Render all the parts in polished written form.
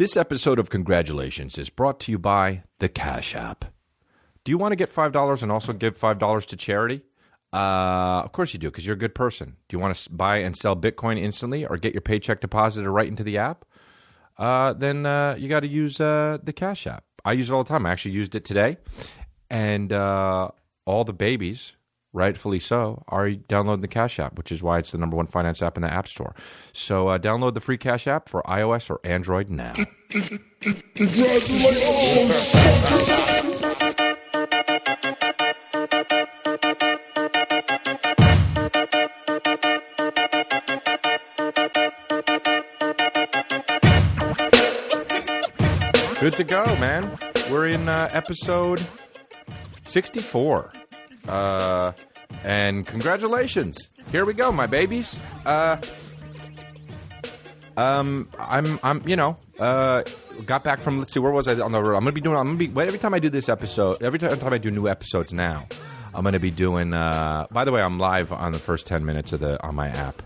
This episode of Congratulations is brought to you by the Cash App. Do you want to get $5 and also give $5 to charity? Of course you do, because you're a good person. Do you want to buy and sell Bitcoin instantly or get your paycheck deposited right into the app? Then you got to use the Cash App. I use it all the time. I actually used it today. And all the babies, rightfully so, are downloading the Cash App, which is why it's the number one finance app in the App Store. So download the free Cash App for iOS or Android now. Good to go, man. We're in episode 64. And congratulations. Here we go, my babies. Got back from, let's see, where was I on the road? Every time I do this episode, every time I do new episodes now, I'm going to be doing, by the way, I'm live on the first 10 minutes on my app.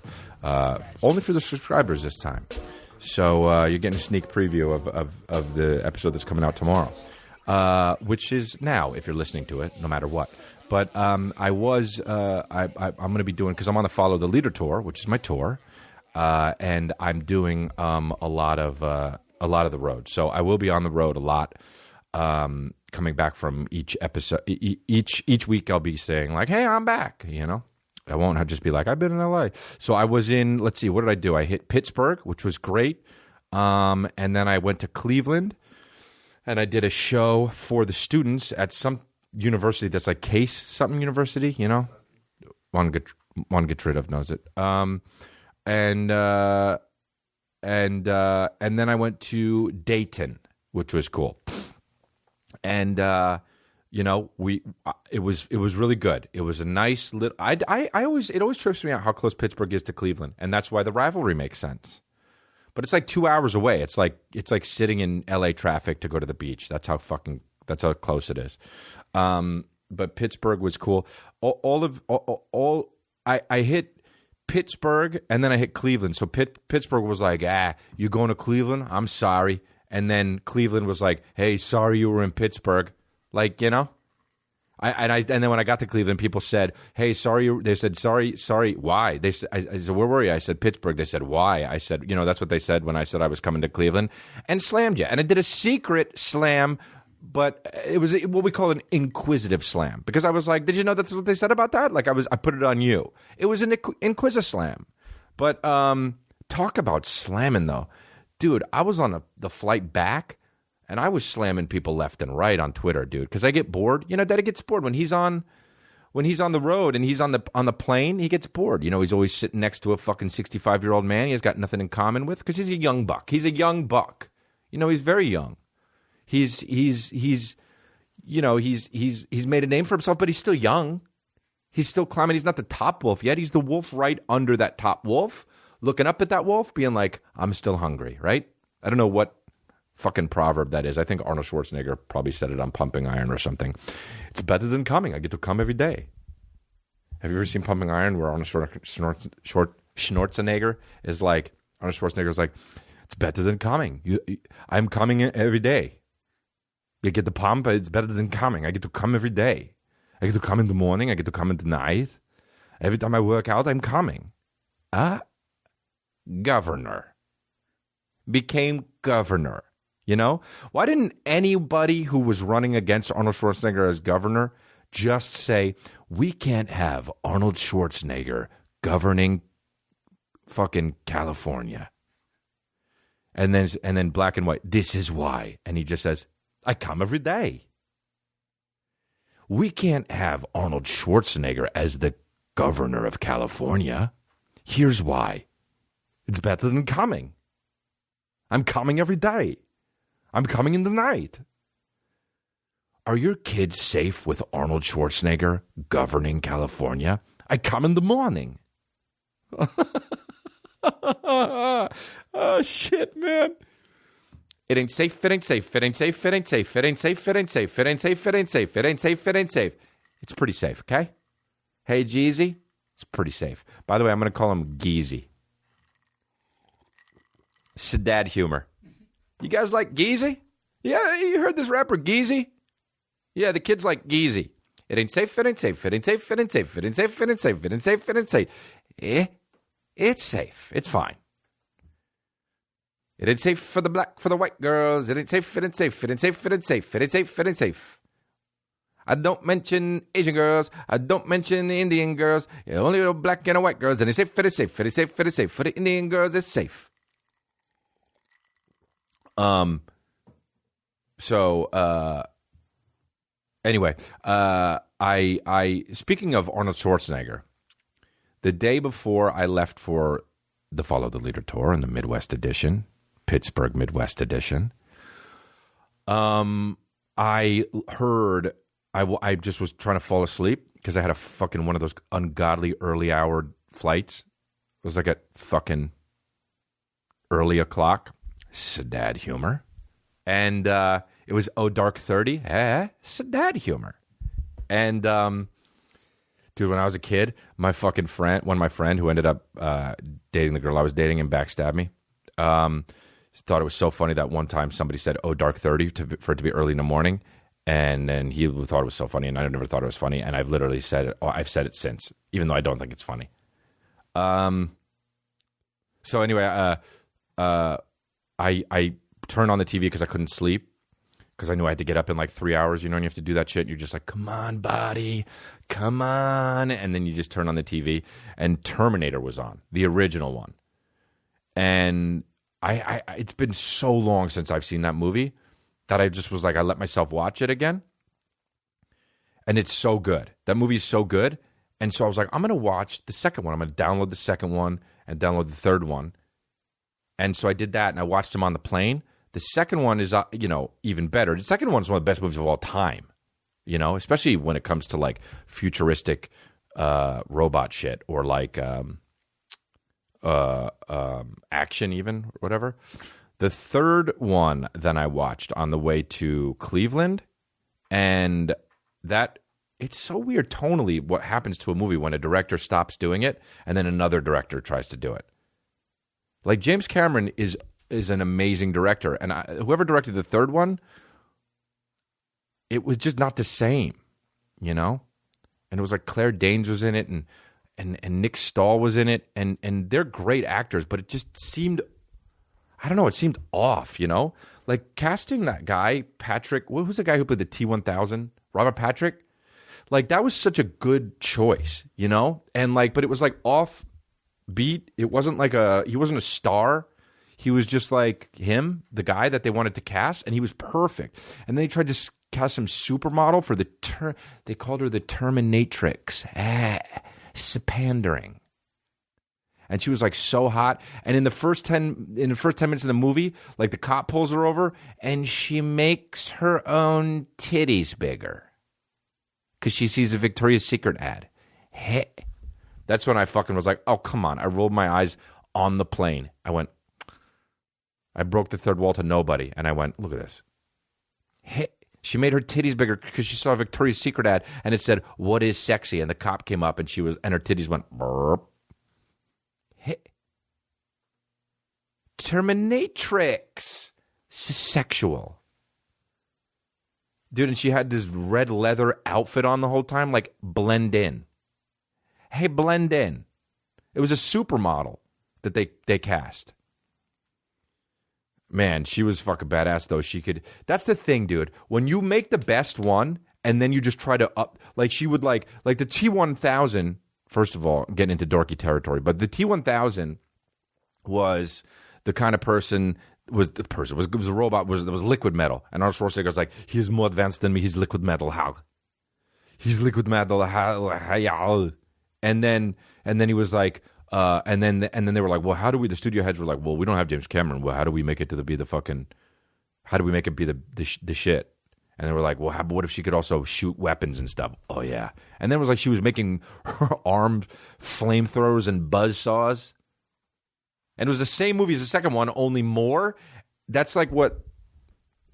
Only for the subscribers this time. So you're getting a sneak preview of the episode that's coming out tomorrow, which is now, if you're listening to it, no matter what. But I'm going to be doing, because I'm on the Follow the Leader tour, which is my tour, and I'm doing a lot of the road. So I will be on the road a lot, coming back from each episode. Each week I'll be saying like, "Hey, I'm back," you know. I won't just be like, I've been in LA. So I was in, let's see, what did I do? I hit Pittsburgh, which was great. And then I went to Cleveland and I did a show for the students at some university that's like Case something university, you know? One get rid of knows it. And then I went to Dayton, which was cool. And, it was really good. It was a nice little. It always trips me out how close Pittsburgh is to Cleveland, and that's why the rivalry makes sense. But it's like 2 hours away. It's like sitting in LA traffic to go to the beach. That's how close it is. But Pittsburgh was cool. I hit Pittsburgh and then I hit Cleveland. So Pittsburgh was like, you going to Cleveland? I'm sorry. And then Cleveland was like, hey, sorry you were in Pittsburgh. Like, you know, and then when I got to Cleveland, people said, "Hey, sorry." They said, "Sorry, why?" I said, "Where were you?" I said, "Pittsburgh." They said, "Why?" I said, that's what they said when I said I was coming to Cleveland, and slammed you. And I did a secret slam, but it was what we call an inquisitive slam, because I was like, "Did you know that's what they said about that?" Like I put it on you. It was an inquisislam. But talk about slamming though, dude. I was on the flight back. And I was slamming people left and right on Twitter, dude, because I get bored. You know, Daddy gets bored when he's on the road and he's on the plane. He gets bored. You know, he's always sitting next to a fucking 65-year-old man he has got nothing in common with, because he's a young buck. He's a young buck. You know, he's very young. He's made a name for himself, but he's still young. He's still climbing. He's not the top wolf yet. He's the wolf right under that top wolf, looking up at that wolf, being like, "I'm still hungry," right? I don't know what fucking proverb that is. I think Arnold Schwarzenegger probably said it on Pumping Iron or something. It's better than coming. I get to come every day. Have you ever seen Pumping Iron where Arnold Schwarzenegger is like, Arnold Schwarzenegger is like, it's better than coming. I'm coming every day. You get the pump, it's better than coming. I get to come every day. I get to come in the morning. I get to come in the night. Every time I work out, I'm coming. Governor. Became governor. You know? Why didn't anybody who was running against Arnold Schwarzenegger as governor just say, we can't have Arnold Schwarzenegger governing fucking California? And then black and white, this is why. And he just says, I come every day. We can't have Arnold Schwarzenegger as the governor of California. Here's why. It's better than coming. I'm coming every day. I'm coming in the night. Are your kids safe with Arnold Schwarzenegger governing California? I come in the morning. Oh, shit, man. It ain't safe, it ain't safe, it ain't safe, it ain't safe, it ain't safe, it ain't safe, it ain't safe, it ain't safe, it ain't safe, it ain't safe. It's pretty safe, okay? Hey, Jeezy, it's pretty safe. By the way, I'm going to call him Geezy. It's dad humor. You guys like Geezy? Yeah, you heard this rapper Geezy? Yeah, the kids like Geezy. It ain't safe, it ain't safe, it ain't safe, it ain't safe, it ain't safe, it ain't safe, it ain't safe, it ain't safe. It's safe. It's fine. It ain't safe for the black, for the white girls. It ain't safe, it ain't safe, it ain't safe, it ain't safe, it ain't safe, it ain't safe. I don't mention Asian girls. I don't mention the Indian girls. Yeah, only the black and the white girls. And it's safe, it is safe, it is safe, it is safe. For the Indian girls, it's safe. Anyway, I speaking of Arnold Schwarzenegger, the day before I left for the Follow the Leader tour in the Midwest edition, Pittsburgh Midwest edition, I heard I just was trying to fall asleep because I had a fucking one of those ungodly early hour flights. It was like at fucking early o'clock. Sad humor. And it was dark 30. Sad humor. And dude, when I was a kid, my fucking friend, one of my friend who ended up dating the girl I was dating and backstabbed me, thought it was so funny that one time somebody said, dark 30 for it to be early in the morning. And then he thought it was so funny, and I never thought it was funny. And I've literally said it. I've said it since, even though I don't think it's funny. So anyway, I turned on the TV because I couldn't sleep because I knew I had to get up in like 3 hours. You know, and you have to do that shit. And you're just like, come on, body, come on. And then you just turn on the TV, and Terminator was on, the original one. And I it's been so long since I've seen that movie that I just was like, I let myself watch it again. And it's so good. That movie is so good. And so I was like, I'm going to watch the second one. I'm going to download the second one and download the third one. And so I did that, and I watched them on the plane. The second one is, even better. The second one is one of the best movies of all time, especially when it comes to like futuristic robot shit or like action even, whatever. The third one then I watched on the way to Cleveland, and that it's so weird tonally what happens to a movie when a director stops doing it and then another director tries to do it. Like James Cameron is an amazing director, and whoever directed the third one, it was just not the same, And it was like Claire Danes was in it, and Nick Stahl was in it, and they're great actors, but it just seemed, I don't know, it seemed off, Like casting that guy, Patrick, what was the guy who played the T-1000? Robert Patrick? Like that was such a good choice, And like, but it was like off beat. It wasn't like he wasn't a star. He was just like him, the guy that they wanted to cast, and he was perfect. And then they tried to cast some supermodel for they called her the Terminatrix. It's pandering. And she was like so hot. And in the first 10 minutes of the movie, like the cop pulls her over and she makes her own titties bigger because she sees a Victoria's Secret ad. Hey. That's when I fucking was like, oh, come on. I rolled my eyes on the plane. I broke the third wall to nobody. And I went, look at this. Hey. She made her titties bigger because she saw a Victoria's Secret ad and it said, what is sexy? And the cop came up and her titties went, burp. Hey. Terminatrix. Sexual. Dude, and she had this red leather outfit on the whole time, like blend in. Hey, blend in. It was a supermodel that they cast. Man, she was fucking badass, though. That's the thing, dude. When you make the best one, and then you just try to up, like she would like the T-1000, first of all, getting into dorky territory, but the T-1000 was the kind of person, was a robot, was liquid metal. And Arnold Schwarzenegger was like, he's more advanced than me, he's liquid metal, how? He's liquid metal, how? And then he was like, and then they were like, well, how do we? The studio heads were like, well, we don't have James Cameron. Well, how do we make it how do we make it be the shit? And they were like, well, what if she could also shoot weapons and stuff? Oh yeah. And then it was like she was making her armed flamethrowers and buzzsaws. And it was the same movie as the second one, only more. That's like what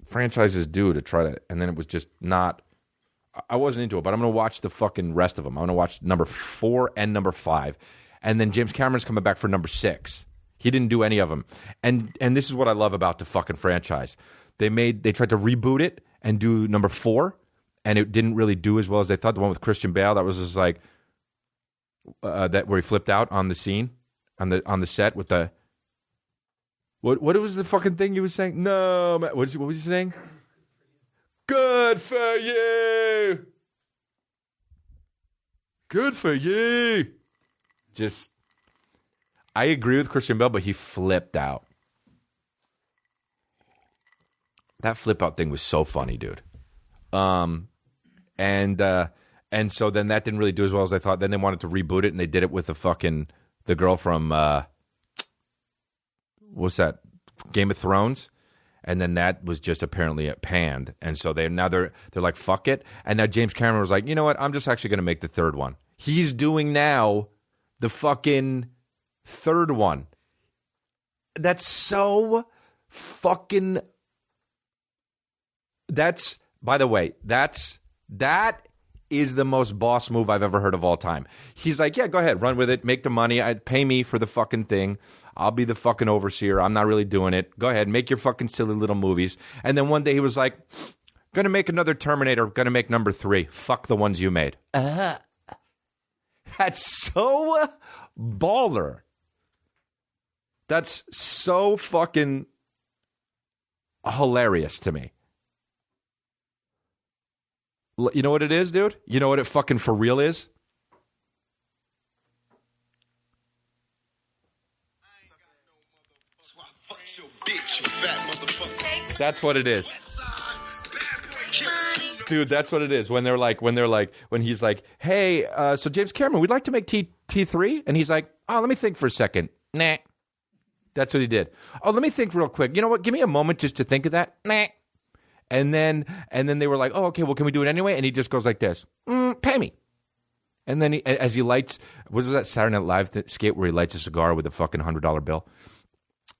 franchises do to try to. And then it was just not. I wasn't into it, but I'm going to watch the fucking rest of them. I'm going to watch number 4 and number 5. And then James Cameron's coming back for number 6. He didn't do any of them. And this is what I love about the fucking franchise. They tried to reboot it and do number 4, and it didn't really do as well as they thought. The one with Christian Bale, that was just like that where he flipped out on the scene on the set with the what was the fucking thing you was saying? No, what was he saying? Good for you. Good for you. Just, I agree with Christian Bale, but he flipped out. That flip out thing was so funny, dude. And so then that didn't really do as well as I thought. Then they wanted to reboot it, and they did it with the girl from what's that? Game of Thrones. And then that was just apparently panned. And so they're like, fuck it. And now James Cameron was like, you know what? I'm just actually going to make the third one. He's doing now the fucking third one. That's so fucking... by the way, that is the most boss move I've ever heard of all time. He's like, yeah, go ahead, run with it, make the money, pay me for the fucking thing. I'll be the fucking overseer. I'm not really doing it. Go ahead, make your fucking silly little movies. And then one day he was like, gonna make another Terminator, gonna make number 3. Fuck the ones you made. That's so baller. That's so fucking hilarious to me. You know what it is, dude? You know what it fucking for real is? That's what it is. Dude, that's what it is. When he's like, hey, so James Cameron, we'd like to make T3. And he's like, oh, let me think for a second. Nah. That's what he did. Oh, let me think real quick. You know what? Give me a moment just to think of that. Nah. And then they were like, oh, okay, well, can we do it anyway? And he just goes like this, pay me. And then as he lights, what was that Saturday Night Live skit where he lights a cigar with a fucking $100 bill?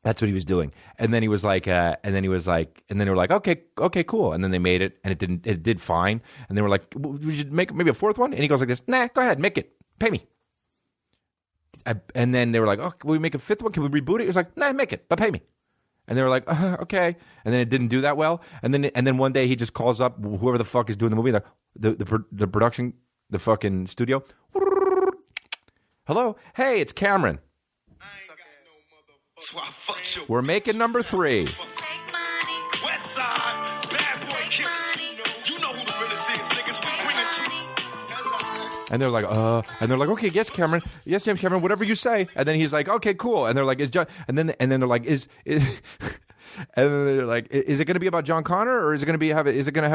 That's what he was doing. And then he was like, and then they were like, okay, cool. And then they made it, and it did fine. And they were like, we should make maybe a fourth one. And he goes like this, nah, go ahead, make it, pay me. And then they were like, oh, can we make a fifth one? Can we reboot it? He was like, nah, make it, but pay me. And they were like, okay. And then it didn't do that well. And then one day he just calls up whoever the fuck is doing the movie, the production, the fucking studio. Hello, hey, it's Cameron. We're making number 3. And they're like, okay, yes, Cameron, yes, James Cameron, whatever you say. And then he's like, okay, cool. And they're like, is John? And then they're like, is and then they're like, is it going to be about John Connor, or is it going to have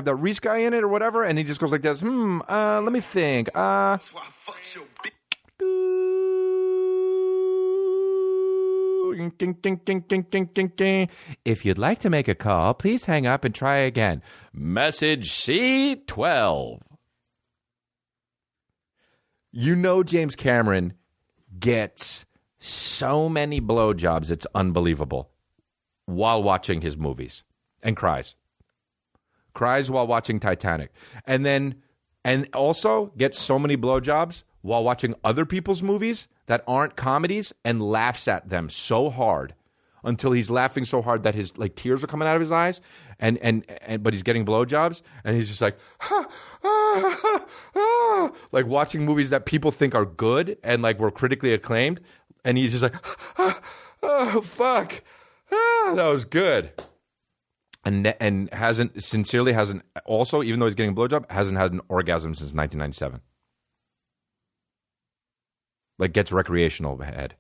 that Reese guy in it, or whatever? And he just goes like this, let me think. If you'd like to make a call, please hang up and try again. Message C12. You know James Cameron gets so many blowjobs, it's unbelievable, while watching his movies, and cries while watching Titanic, and also gets so many blowjobs while watching other people's movies that aren't comedies, and laughs at them so hard until he's laughing so hard that his tears are coming out of his eyes, but he's getting blowjobs, and he's just like, like watching movies that people think are good and were critically acclaimed, and he's just like, oh fuck, that was good, and hasn't also, even though he's getting a blowjob, hasn't had an orgasm since 1997. Gets recreational head.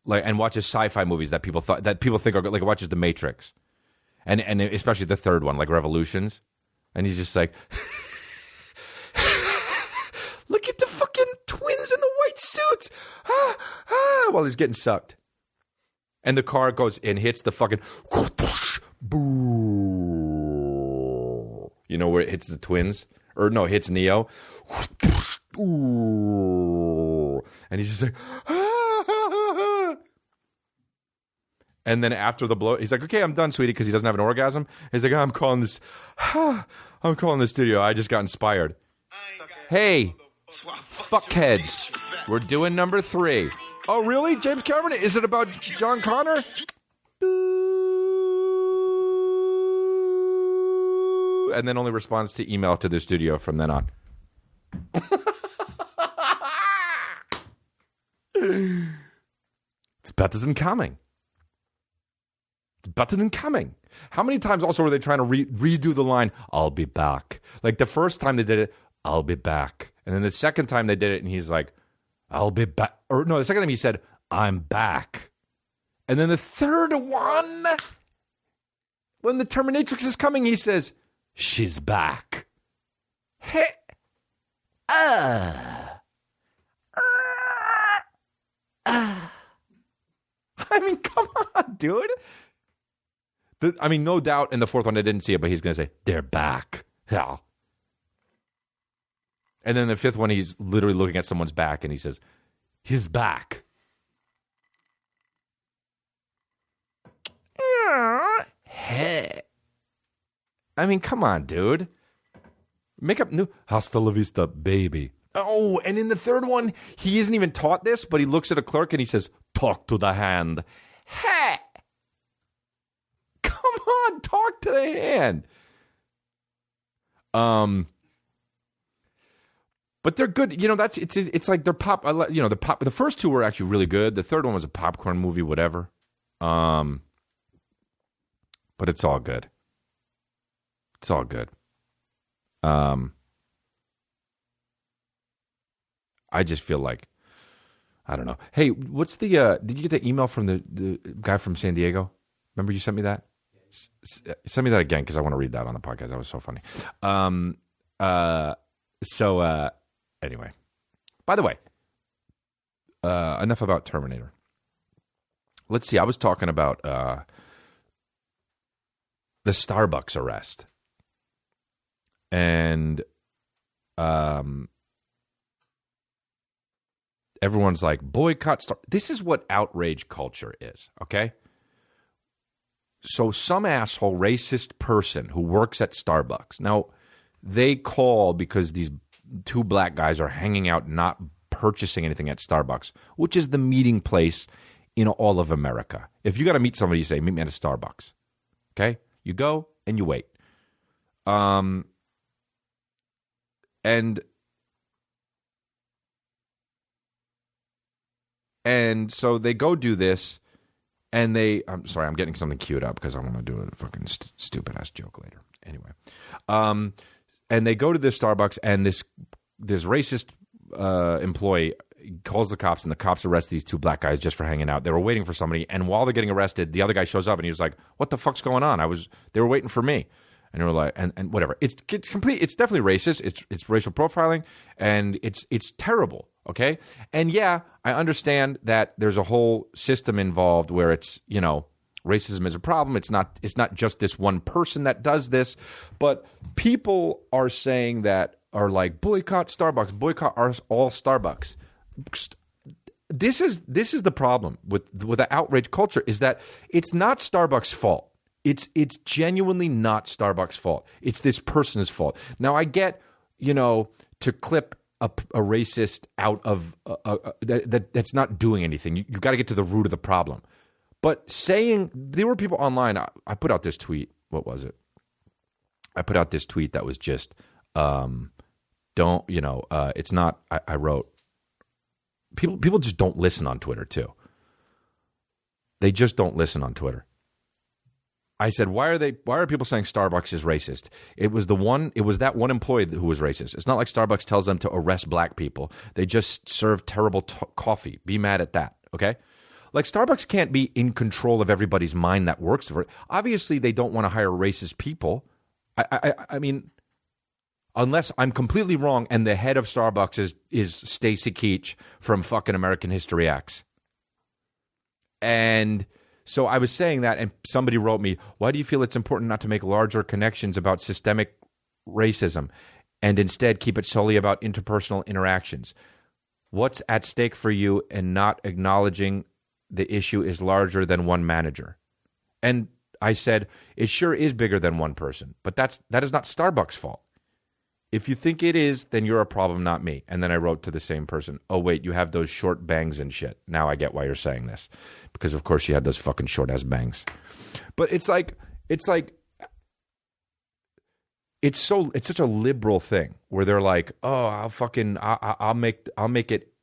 And watches sci-fi movies that people think are good, watches The Matrix, and especially the third one, Revolutions, and he's just like, look at the fucking twins in the white suits, while he's getting sucked, and the car goes and hits the fucking boo, you know where it hits the twins, or no, it hits Neo, and he's just like. And then after the blow, he's like, okay, I'm done, sweetie, because he doesn't have an orgasm. He's like, I'm calling the studio. I just got inspired. Hey, fuckheads, we're doing number 3. Oh, really? James Cameron? Is it about John Connor? And then only responds to email to the studio from then on. It's better than coming. It's better than coming. How many times also were they trying to redo the line, I'll be back? Like the first time they did it, I'll be back. And then the second time they did it, and he's like, I'll be back. Or no, the second time he said, I'm back. And then the third one, when the Terminatrix is coming, he says, she's back. Hey. I mean, come on, dude. No doubt in the fourth one, I didn't see it, but he's going to say, they're back. Hell. And then the fifth one, he's literally looking at someone's back, and he says, he's back. Hey. I mean, come on, dude. Make up new hasta la vista, baby. Oh, and in the third one, he isn't even taught this, but he looks at a clerk and he says, talk to the hand. Hey. Come on, talk to the hand. But they're good. You know, it's like they're pop. You know, the first two were actually really good. The third one was a popcorn movie, whatever. But it's all good. It's all good. I just feel like, I don't know. Hey, what's the, did you get the email from the guy from San Diego? Remember you sent me that? Send me that again, because I want to read that on the podcast. That was so funny. Anyway. By the way, enough about Terminator. Let's see. I was talking about the Starbucks arrest. And everyone's like, boycott Starbucks. This is what outrage culture is, okay? So some asshole racist person who works at Starbucks. Now, they call because these two black guys are hanging out not purchasing anything at Starbucks, which is the meeting place in all of America. If you got to meet somebody, you say, meet me at a Starbucks. Okay? You go and you wait. And so they go do this, and I'm sorry, I'm getting something queued up because I want to do a fucking stupid-ass joke later. Anyway. And they go to this Starbucks, and this racist employee calls the cops, and the cops arrest these two black guys just for hanging out. They were waiting for somebody, and while they're getting arrested, the other guy shows up, and he was like, what the fuck's going on? They were waiting for me. And they were like, and whatever. It's complete. It's definitely racist. It's racial profiling, and it's terrible. Okay, and yeah, I understand that there's a whole system involved where it's, you know, racism is a problem. It's not just this one person that does this, but people are saying that are like boycott Starbucks, boycott all Starbucks. This is the problem with the outrage culture, is that it's not Starbucks' fault. It's genuinely not Starbucks' fault. It's this person's fault. Now, I get, you know, to clip a racist out of that's not doing anything. You've got to get to the root of the problem. But saying, there were people online, I put out this tweet. What was it? I put out this tweet that was just, it's not, I wrote, people just don't listen on Twitter too. They just don't listen on Twitter. I said, why are people saying Starbucks is racist? It was that one employee who was racist. It's not like Starbucks tells them to arrest black people. They just serve terrible coffee. Be mad at that, okay? Like, Starbucks can't be in control of everybody's mind that works for it. Obviously, they don't want to hire racist people. I mean, unless I'm completely wrong and the head of Starbucks is Stacy Keach from fucking American History X. And so I was saying that, and somebody wrote me, why do you feel it's important not to make larger connections about systemic racism and instead keep it solely about interpersonal interactions? What's at stake for you in not acknowledging the issue is larger than one manager? And I said, it sure is bigger than one person, but that is not Starbucks' fault. If you think it is, then you're a problem, not me. And then I wrote to the same person, oh, wait, you have those short bangs and shit. Now I get why you're saying this. Because, of course, she had those fucking short-ass bangs. But it's such a liberal thing where they're like, oh, I'll make it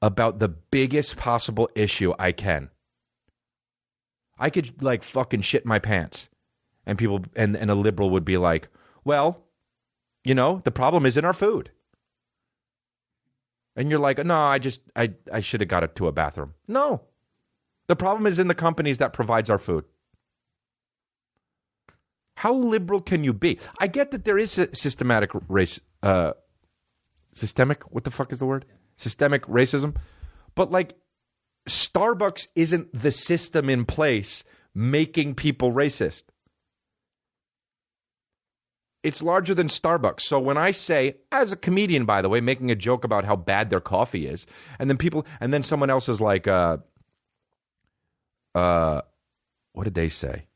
about the biggest possible issue I can. I could, like, fucking shit my pants. And people, and a liberal would be like, well, you know, the problem is in our food. And you're like, no, I should have got it to a bathroom. No. The problem is in the companies that provides our food. How liberal can you be? I get that there is a systemic what the fuck is the word? Systemic racism. But, like, Starbucks isn't the system in place making people racist. It's larger than Starbucks. So when I say, as a comedian, by the way, making a joke about how bad their coffee is, and then someone else is like, what did they say?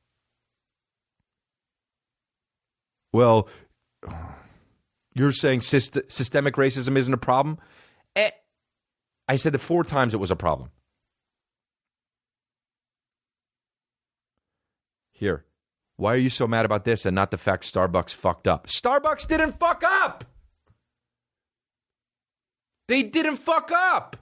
Well, you're saying systemic racism isn't a problem? I said that 4 times it was a problem. Here. Why are you so mad about this and not the fact Starbucks fucked up? Starbucks didn't fuck up! They didn't fuck up!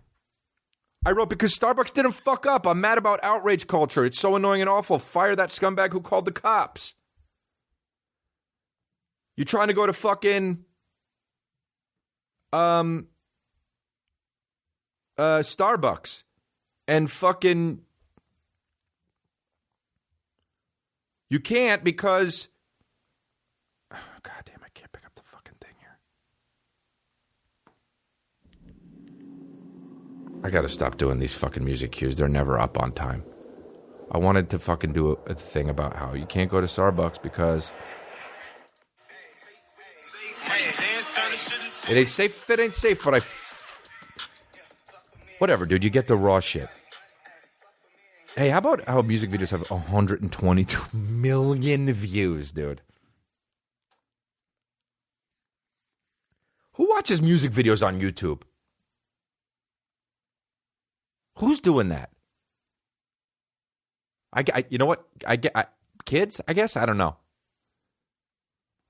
I wrote, because Starbucks didn't fuck up. I'm mad about outrage culture. It's so annoying and awful. Fire that scumbag who called the cops. You're trying to go to fucking Starbucks and fucking... You can't because... Oh, God damn, I can't pick up the fucking thing here. I gotta stop doing these fucking music cues. They're never up on time. I wanted to fucking do a thing about how you can't go to Starbucks because... It ain't safe, but Whatever, dude, you get the raw shit. Hey, how about how music videos have 122 million views, dude? Who watches music videos on YouTube? Who's doing that? You know what? Kids, I guess? I don't know.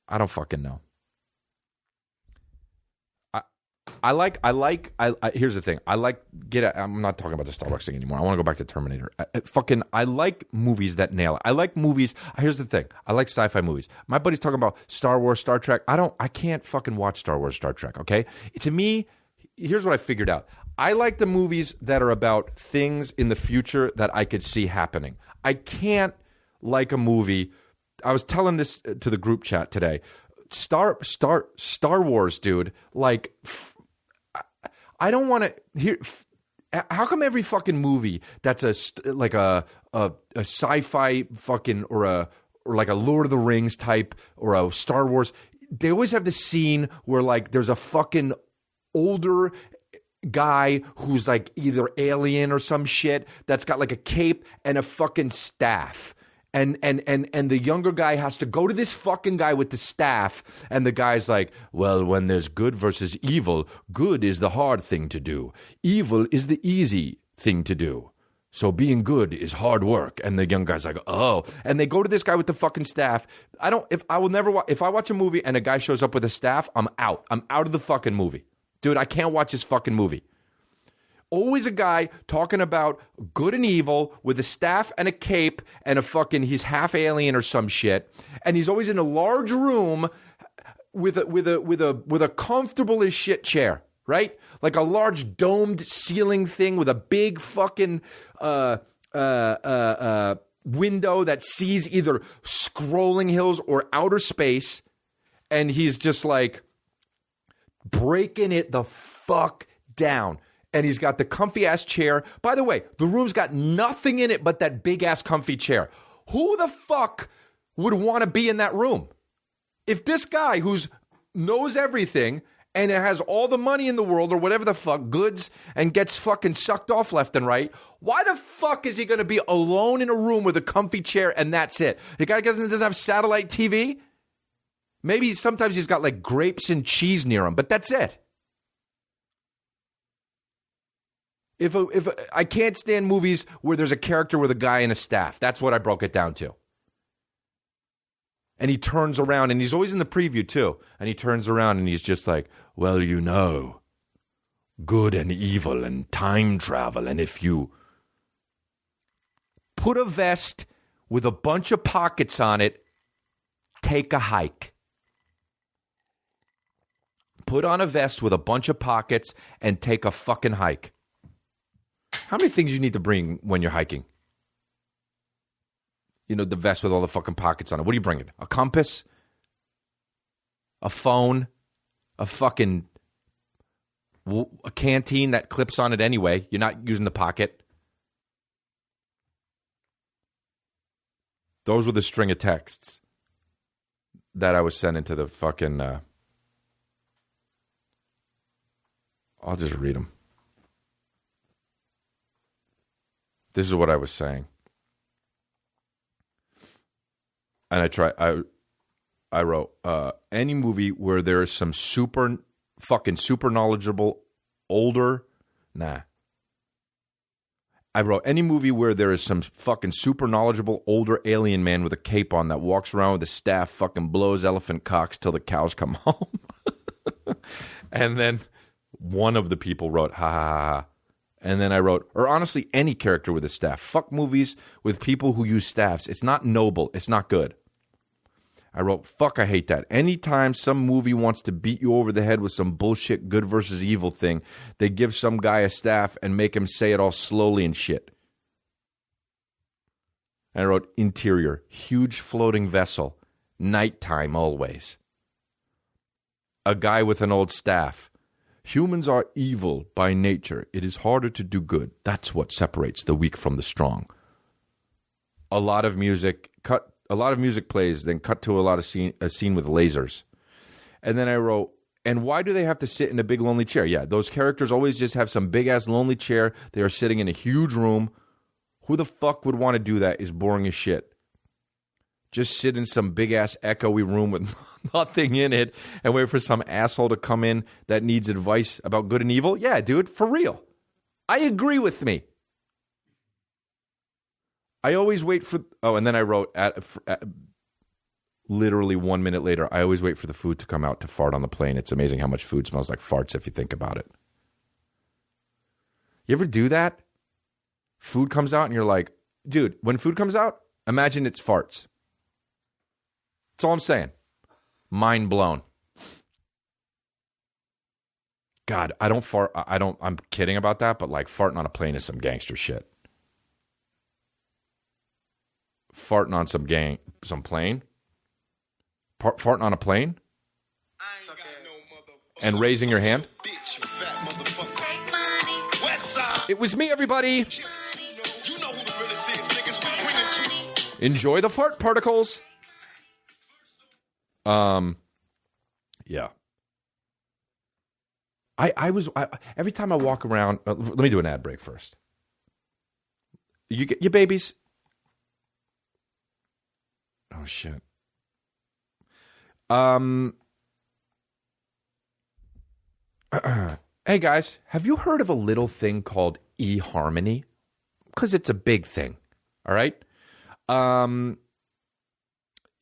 I don't fucking know. Here's the thing. I'm not talking about the Starbucks thing anymore. I want to go back to Terminator. I like movies that nail it. I like movies. Here's the thing. I like sci-fi movies. My buddy's talking about Star Wars, Star Trek. I can't fucking watch Star Wars, Star Trek, okay? To me, here's what I figured out. I like the movies that are about things in the future that I could see happening. I can't like a movie. I was telling this to the group chat today. Star Wars, dude, like... I don't want to hear. How come every fucking movie that's a sci-fi fucking or like a Lord of the Rings type or a Star Wars, they always have the scene where like there's a fucking older guy who's like either alien or some shit that's got like a cape and a fucking staff. And the younger guy has to go to this fucking guy with the staff, and the guy's like, well, when there's good versus evil, good is the hard thing to do. Evil is the easy thing to do. So being good is hard work. And the young guy's like, oh. And they go to this guy with the fucking staff. If I watch a movie and a guy shows up with a staff, I'm out. I'm out of the fucking movie. Dude, I can't watch this fucking movie. Always a guy talking about good and evil with a staff and a cape and he's half alien or some shit. And he's always in a large room with a comfortable as shit chair, right? Like a large domed ceiling thing with a big fucking window that sees either scrolling hills or outer space. And he's just like breaking it the fuck down. And he's got the comfy-ass chair. By the way, the room's got nothing in it but that big-ass comfy chair. Who the fuck would want to be in that room? If this guy who knows everything and has all the money in the world or whatever the fuck, goods, and gets fucking sucked off left and right, why the fuck is he going to be alone in a room with a comfy chair and that's it? The guy doesn't have satellite TV? Maybe sometimes he's got like grapes and cheese near him, but that's it. If I can't stand movies where there's a character with a guy and a staff. That's what I broke it down to. And he turns around, and he's always in the preview too. And he turns around and he's just like, well, you know, good and evil and time travel. And if you put a vest with a bunch of pockets on it, take a hike. Put on a vest with a bunch of pockets and take a fucking hike. How many things you need to bring when you're hiking? You know, the vest with all the fucking pockets on it. What are you bringing? A compass? A phone? A fucking... a canteen that clips on it anyway. You're not using the pocket. Those were the string of texts that I was sending to the fucking... I'll just read them. This is what I was saying. And I wrote, any movie where there is some super knowledgeable older, I wrote, any movie where there is some fucking super knowledgeable older alien man with a cape on that walks around with a staff, fucking blows elephant cocks till the cows come home. And then one of the people wrote, ha ha ha. And then I wrote, or honestly, any character with a staff. Fuck movies with people who use staffs. It's not noble. It's not good. I wrote, fuck, I hate that. Anytime some movie wants to beat you over the head with some bullshit good versus evil thing, they give some guy a staff and make him say it all slowly and shit. And I wrote, interior, huge floating vessel, nighttime always. A guy with an old staff. Humans are evil by nature. It is harder to do good. That's what separates the weak from the strong. A lot of music plays, then cut to a scene with lasers. And then I wrote, and why do they have to sit in a big lonely chair? Yeah, those characters always just have some big ass lonely chair. They are sitting in a huge room. Who the fuck would want to do that? Is boring as shit. Just sit in some big-ass echoey room with nothing in it and wait for some asshole to come in that needs advice about good and evil? Yeah, dude, for real. I agree with me. I always wait for... Oh, and then I wrote, literally 1 minute later, I always wait for the food to come out to fart on the plane. It's amazing how much food smells like farts if you think about it. You ever do that? Food comes out and you're like, dude, when food comes out, imagine it's farts. That's all I'm saying. Mind blown. God, I don't fart. I'm kidding about that, but like farting on a plane is some gangster shit. Farting on some plane? Farting on a plane? And raising your hand? It was me, everybody. Enjoy the fart particles. Yeah. I every time I walk around, let me do an ad break first. You get your babies. Oh shit. Hey guys, have you heard of a little thing called eHarmony? Because it's a big thing. All right.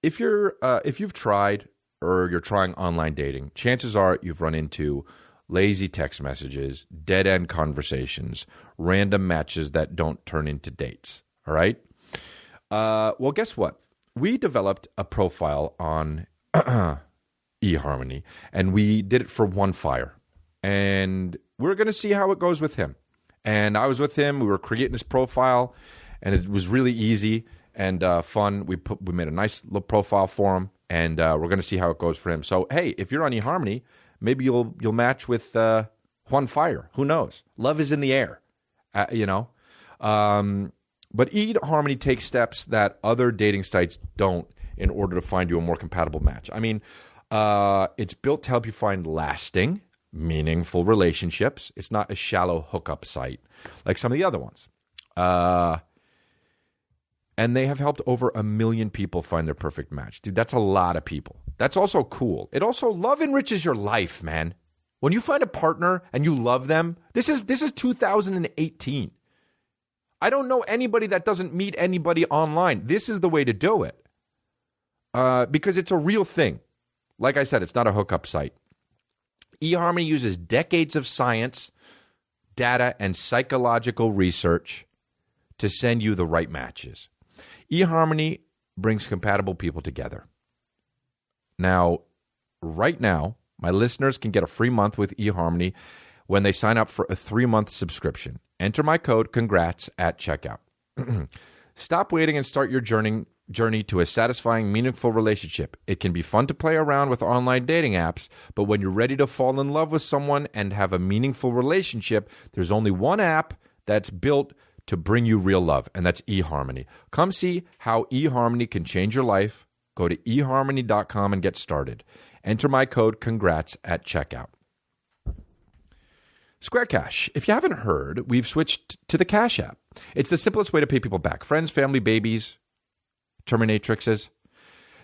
If you've tried or you're trying online dating, chances are you've run into lazy text messages, dead-end conversations, random matches that don't turn into dates. All right? Well, guess what? We developed a profile on eHarmony, and we did it for One Fire. And we're going to see how it goes with him. And I was with him. We were creating this profile, and it was really easy and fun. We made a nice little profile for him, and we're going to see how it goes for him. So, hey, if you're on eHarmony, maybe you'll match with One Fire. Who knows? Love is in the air, you know. But eHarmony takes steps that other dating sites don't in order to find you a more compatible match. I mean, it's built to help you find lasting, meaningful relationships. It's not a shallow hookup site like some of the other ones. And they have helped over 1 million people find their perfect match. Dude, that's a lot of people. That's also cool. It also, love enriches your life, man. When you find a partner and you love them, this is 2018. I don't know anybody that doesn't meet anybody online. This is the way to do it. Because it's a real thing. Like I said, it's not a hookup site. eHarmony uses decades of science, data, and psychological research to send you the right matches. eHarmony brings compatible people together. Now, right now, my listeners can get a free month with eHarmony when they sign up for a 3-month subscription. Enter my code CONGRATS at checkout. Stop waiting and start your journey to a satisfying, meaningful relationship. It can be fun to play around with online dating apps, but when you're ready to fall in love with someone and have a meaningful relationship, there's only one app that's built to bring you real love, and that's eHarmony. Come see how eHarmony can change your life. Go to eHarmony.com and get started. Enter my code CONGRATS at checkout. Square Cash. If you haven't heard, we've switched to the Cash App. It's the simplest way to pay people back. Friends, family, babies, Terminatrixes.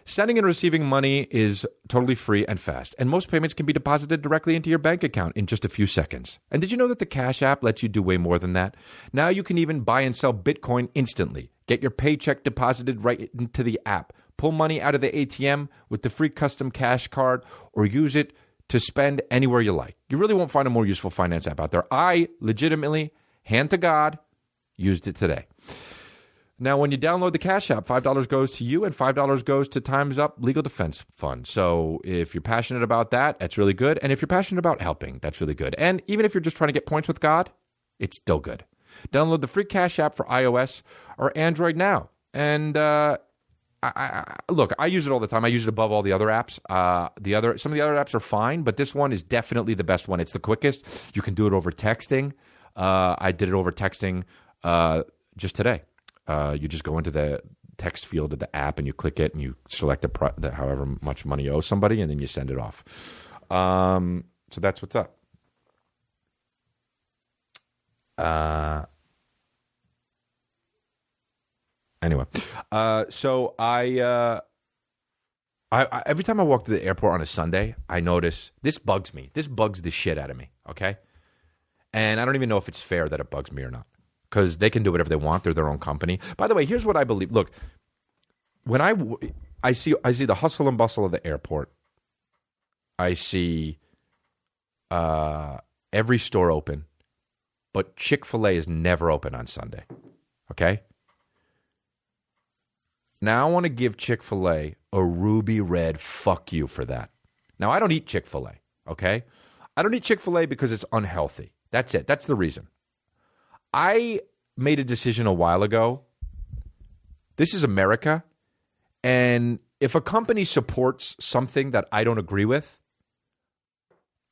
Sending and receiving money is totally free and fast, and most payments can be deposited directly into your bank account in just a few seconds. And did you know that the Cash App lets you do way more than that? Now you can even buy and sell Bitcoin instantly. Get your paycheck deposited right into the app. Pull money out of the ATM with the free custom cash card, or use it to spend anywhere you like. You really won't find a more useful finance app out there. I legitimately, hand to God, used it today. Now, when you download the Cash App, $5 goes to you and $5 goes to Time's Up Legal Defense Fund. So if you're passionate about that, that's really good. And if you're passionate about helping, that's really good. And even if you're just trying to get points with God, it's still good. Download the free Cash App for iOS or Android now. And look, I use it all the time. I use it above all the other apps. Some of the other apps are fine, but this one is definitely the best one. It's the quickest. You can do it over texting. I did it over texting just today. You just go into the text field of the app and you click it and you select the however much money you owe somebody, and then you send it off. So that's what's up. Anyway, so I every time I walk to the airport on a Sunday, I notice this bugs me. This bugs the shit out of me. Okay, and I don't even know if it's fair that it bugs me or not, because they can do whatever they want. They're their own company. By the way, here's what I believe. Look, when I see the hustle and bustle of the airport, I see every store open, but Chick-fil-A is never open on Sunday. Okay. Now I want to give Chick-fil-A a ruby red fuck you for that. Now I don't eat Chick-fil-A. Okay. I don't eat Chick-fil-A because it's unhealthy. That's it. That's the reason. I made a decision a while ago. This is America. And if a company supports something that I don't agree with,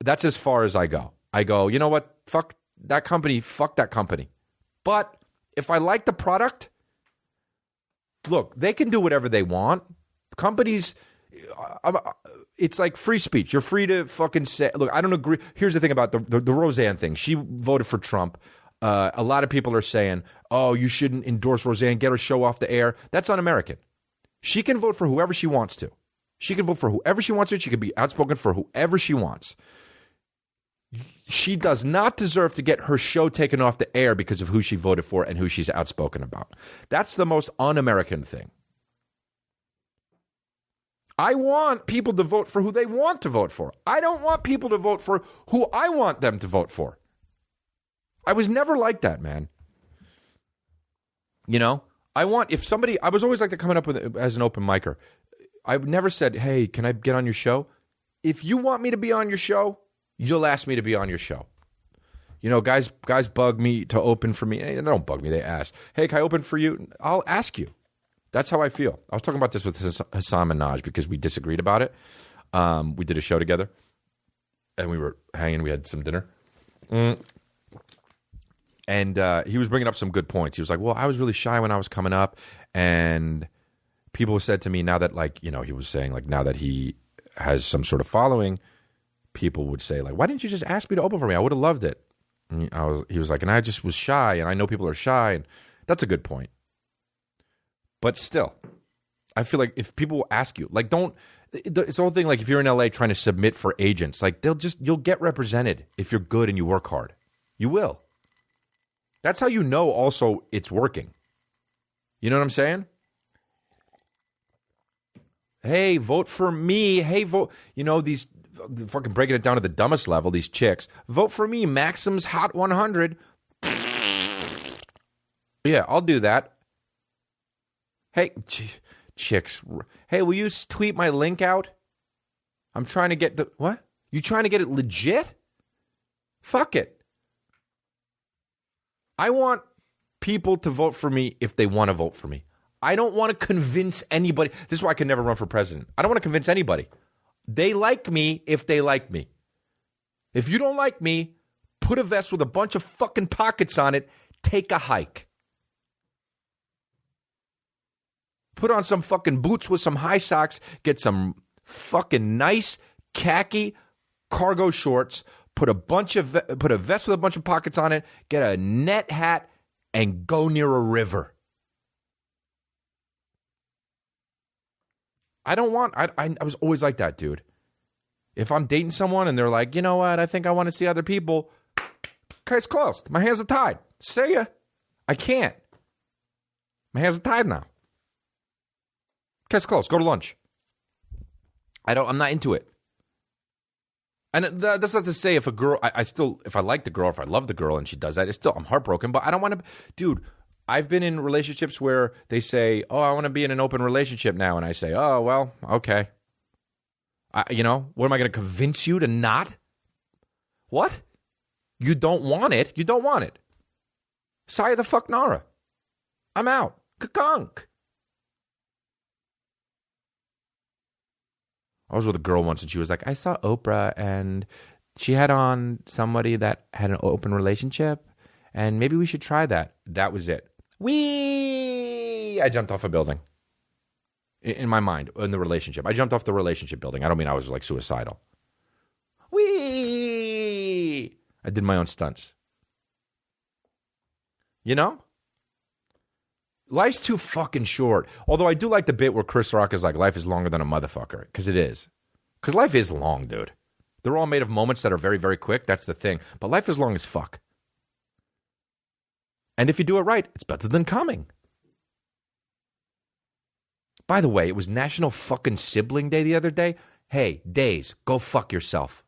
that's as far as I go. I go, you know what? Fuck that company. Fuck that company. But if I like the product, look, they can do whatever they want. Companies, it's like free speech. You're free to fucking say, look, I don't agree. Here's the thing about the Roseanne thing. She voted for Trump. A lot of people are saying, oh, you shouldn't endorse Roseanne, get her show off the air. That's un-American. She can vote for whoever she wants to. She can vote for whoever she wants to. She can be outspoken for whoever she wants. She does not deserve to get her show taken off the air because of who she voted for and who she's outspoken about. That's the most un-American thing. I want people to vote for who they want to vote for. I don't want people to vote for who I want them to vote for. I was never like that, man. You know, I was always like that coming up with as an open micer. I never said, hey, can I get on your show? If you want me to be on your show, you'll ask me to be on your show. You know, guys bug me to open for me. They don't bug me. They ask, hey, can I open for you? I'll ask you. That's how I feel. I was talking about this with Hassan Minaj because we disagreed about it. We did a show together, and we were hanging. We had some dinner. And he was bringing up some good points. He was like, well, I was really shy when I was coming up. And people said to me now that, like, you know, he was saying, like, now that he has some sort of following, people would say, like, why didn't you just ask me to open for me? I would have loved it. And he was like, and I just was shy, and I know people are shy. And that's a good point. But still, I feel like if people ask you, like, don't. It's the whole thing. Like, if you're in LA trying to submit for agents, like you'll get represented if you're good and you work hard. You will. That's how you know. Also, it's working. You know what I'm saying? Hey, vote for me. Hey, vote. You know, these fucking breaking it down to the dumbest level, these chicks. Vote for me. Maxim's Hot 100. Yeah, I'll do that. Hey, chicks. Hey, will you tweet my link out? I'm trying to get the... What? You trying to get it legit? Fuck it. I want people to vote for me if they want to vote for me. I don't want to convince anybody. This is why I can never run for president. I don't want to convince anybody. They like me if they like me. If you don't like me, put a vest with a bunch of fucking pockets on it. Take a hike. Put on some fucking boots with some high socks. Get some fucking nice khaki cargo shorts. Put a vest with a bunch of pockets on it. Get a net hat and go near a river. I was always like that, dude. If I'm dating someone and they're like, you know what, I think I want to see other people. Case closed. My hands are tied. See ya. I can't. My hands are tied now. Case closed. Go to lunch. I'm not into it. And that's not to say if a girl, if I like the girl, if I love the girl and she does that, I'm heartbroken, but I don't want to, dude. I've been in relationships where they say, oh, I want to be in an open relationship now. And I say, oh, well, okay. What am I going to convince you to not? What? You don't want it? You don't want it. Saya the fuck Nara. I'm out. Kakunk. I was with a girl once and she was like, I saw Oprah and she had on somebody that had an open relationship and maybe we should try that. That was it. I jumped off a building. In my mind, in the relationship. I jumped off the relationship building. I don't mean I was like suicidal. I did my own stunts. You know? Life's too fucking short. Although I do like the bit where Chris Rock is like, life is longer than a motherfucker. Because it is. Because life is long, dude. They're all made of moments that are very, very quick. That's the thing. But life is long as fuck. And if you do it right, it's better than coming. By the way, it was National fucking Sibling Day the other day. Hey, Days, go fuck yourself.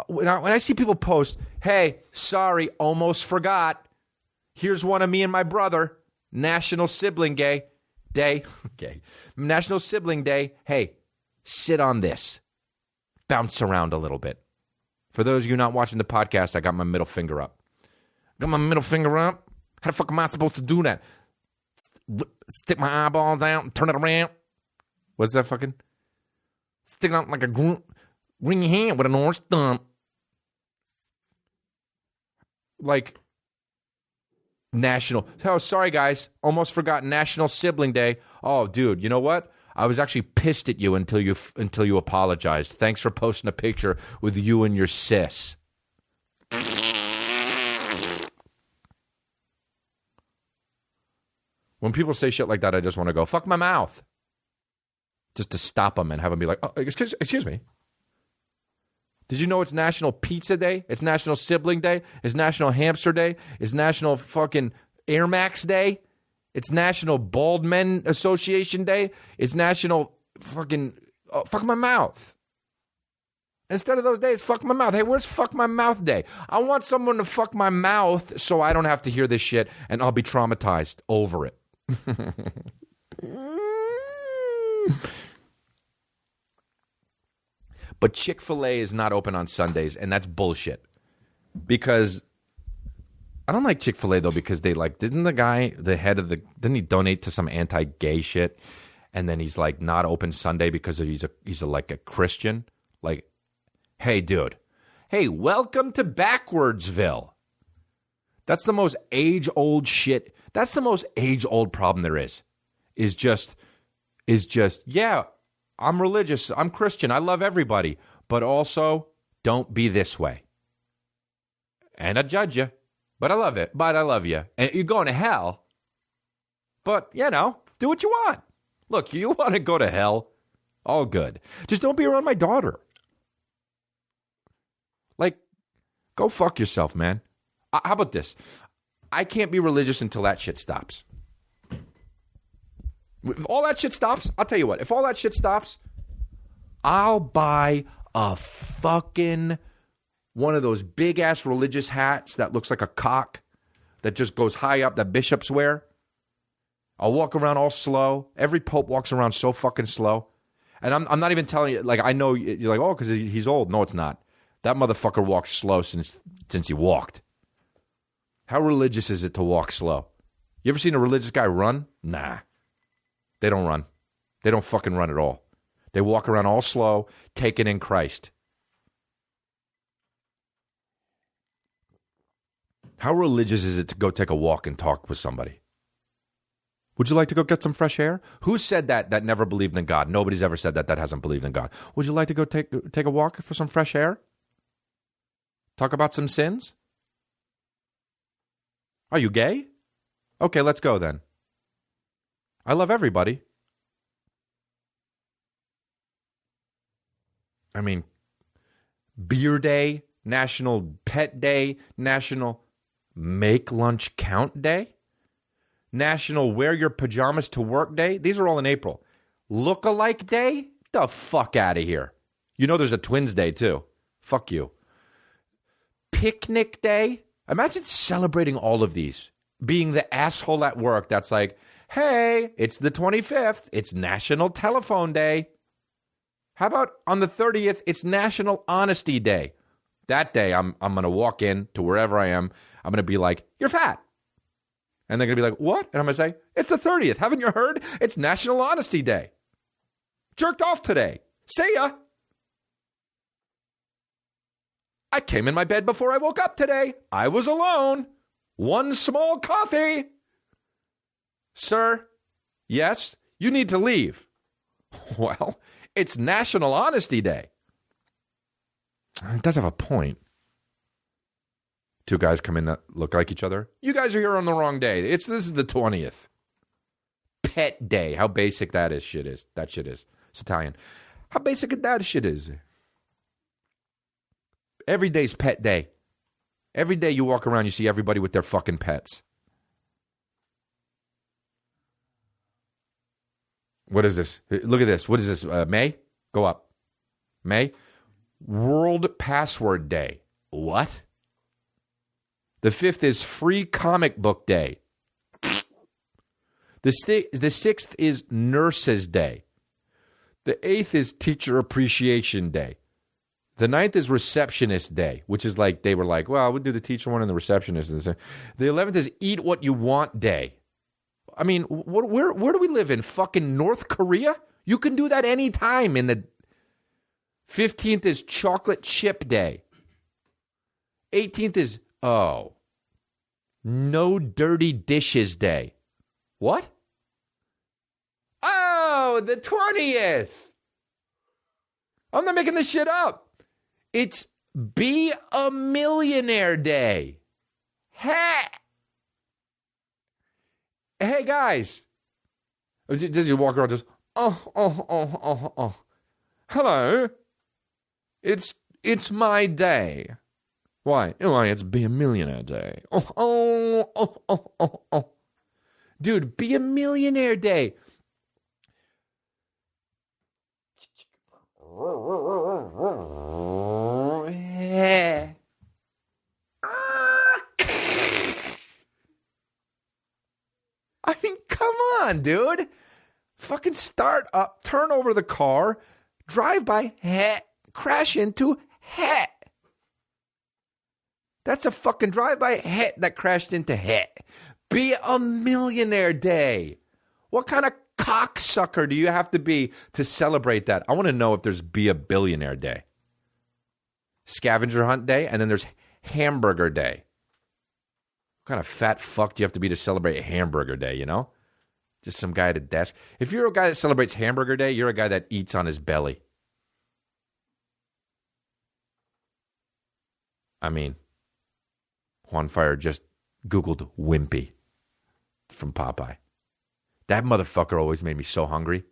When I see people post, hey, sorry, almost forgot. Here's one of me and my brother. National Sibling Day. Okay. National Sibling Day. Hey, sit on this. Bounce around a little bit. For those of you not watching the podcast, I got my middle finger up. Got my middle finger up. How the fuck am I supposed to do that? Stick my eyeball down and turn it around. What's that fucking? Stick it out like a ring your hand with an orange thumb. Like National. Oh, sorry guys. Almost forgot National Sibling Day. Oh, dude, you know what? I was actually pissed at you until you apologized. Thanks for posting a picture with you and your sis. When people say shit like that, I just want to go, fuck my mouth. Just to stop them and have them be like, oh, excuse me. Did you know it's National Pizza Day? It's National Sibling Day. It's National Hamster Day. It's National fucking Air Max Day. It's National Bald Men Association Day. It's National fucking, fuck my mouth. Instead of those days, fuck my mouth. Hey, where's fuck my mouth day? I want someone to fuck my mouth so I don't have to hear this shit and I'll be traumatized over it. But Chick-fil-A is not open on Sundays, and that's bullshit. Because I don't like Chick-fil-A though, because they like, didn't the guy, the head of didn't he donate to some anti-gay shit? And then he's like not open Sunday because he's like a Christian. Like, hey dude, hey, welcome to Backwardsville. That's the most age-old shit. That's the most age-old problem there is. Is just, yeah, I'm religious, I'm Christian, I love everybody, but also don't be this way. And I judge you, but I love it, but I love you. And you're going to hell, But, do what you want. Look, you want to go to hell? All good. Just don't be around my daughter. Like, go fuck yourself, man. How about this? I can't be religious until that shit stops. If all that shit stops, I'll tell you what. If all that shit stops, I'll buy a fucking one of those big-ass religious hats that looks like a cock that just goes high up that bishops wear. I'll walk around all slow. Every pope walks around so fucking slow. And I'm not even telling you, like, I know you're like, oh, because he's old. No, it's not. That motherfucker walks slow since he walked. How religious is it to walk slow? You ever seen a religious guy run? Nah. They don't run. They don't fucking run at all. They walk around all slow, taking in Christ. How religious is it to go take a walk and talk with somebody? Would you like to go get some fresh air? Who said that never believed in God? Nobody's ever said that hasn't believed in God. Would you like to go take a walk for some fresh air? Talk about some sins? Are you gay? Okay, let's go then. I love everybody. I mean, Beer Day, National Pet Day, National Make Lunch Count Day, National Wear Your Pajamas to Work Day. These are all in April. Look-alike Day? The fuck out of here. You know there's a Twins Day, too. Fuck you. Picnic Day? Imagine celebrating all of these. Being the asshole at work that's like, hey, it's the 25th. It's National Telephone Day. How about on the 30th, it's National Honesty Day. That day, I'm going to walk in to wherever I am. I'm going to be like, you're fat. And they're going to be like, what? And I'm going to say, it's the 30th. Haven't you heard? It's National Honesty Day. Jerked off today. See ya. I came in my bed before I woke up today. I was alone. One small coffee. Sir, yes, you need to leave. Well, it's National Honesty Day. It does have a point. Two guys come in that look like each other. You guys are here on the wrong day. This is the 20th. Pet Day. How basic that shit is. It's Italian. How basic that shit is. Every day's pet day. Every day you walk around, you see everybody with their fucking pets. What is this? Look at this. What is this? May? Go up. May? World Password Day. What? The 5th is Free Comic Book Day. The 6th is Nurses Day. The 8th is Teacher Appreciation Day. The 9th is Receptionist Day, which is like, they were like, well, we'll do the teacher one and the receptionist. The 11th is Eat What You Want Day. I mean, where do we live in? Fucking North Korea? You can do that anytime. In the 15th is Chocolate Chip Day. 18th is, No Dirty Dishes Day. What? Oh, the 20th. I'm not making this shit up. It's Be a Millionaire Day. Hey guys. Does you walk around just, oh. Hello. It's my day. Why? Why, it's Be a Millionaire Day. Oh. Dude, Be a Millionaire Day. I mean, come on, dude. Fucking start up, turn over the car, drive by, crash into, That's a fucking drive-by that crashed into Be a Millionaire Day. What kind of cocksucker do you have to be to celebrate that? I want to know if there's Be a Billionaire Day. Scavenger Hunt Day, and then there's Hamburger Day. What kind of fat fuck do you have to be to celebrate Hamburger Day, you know? Just some guy at a desk. If you're a guy that celebrates Hamburger Day, you're a guy that eats on his belly. I mean, Juan Fire just Googled wimpy from Popeye. That motherfucker always made me so hungry.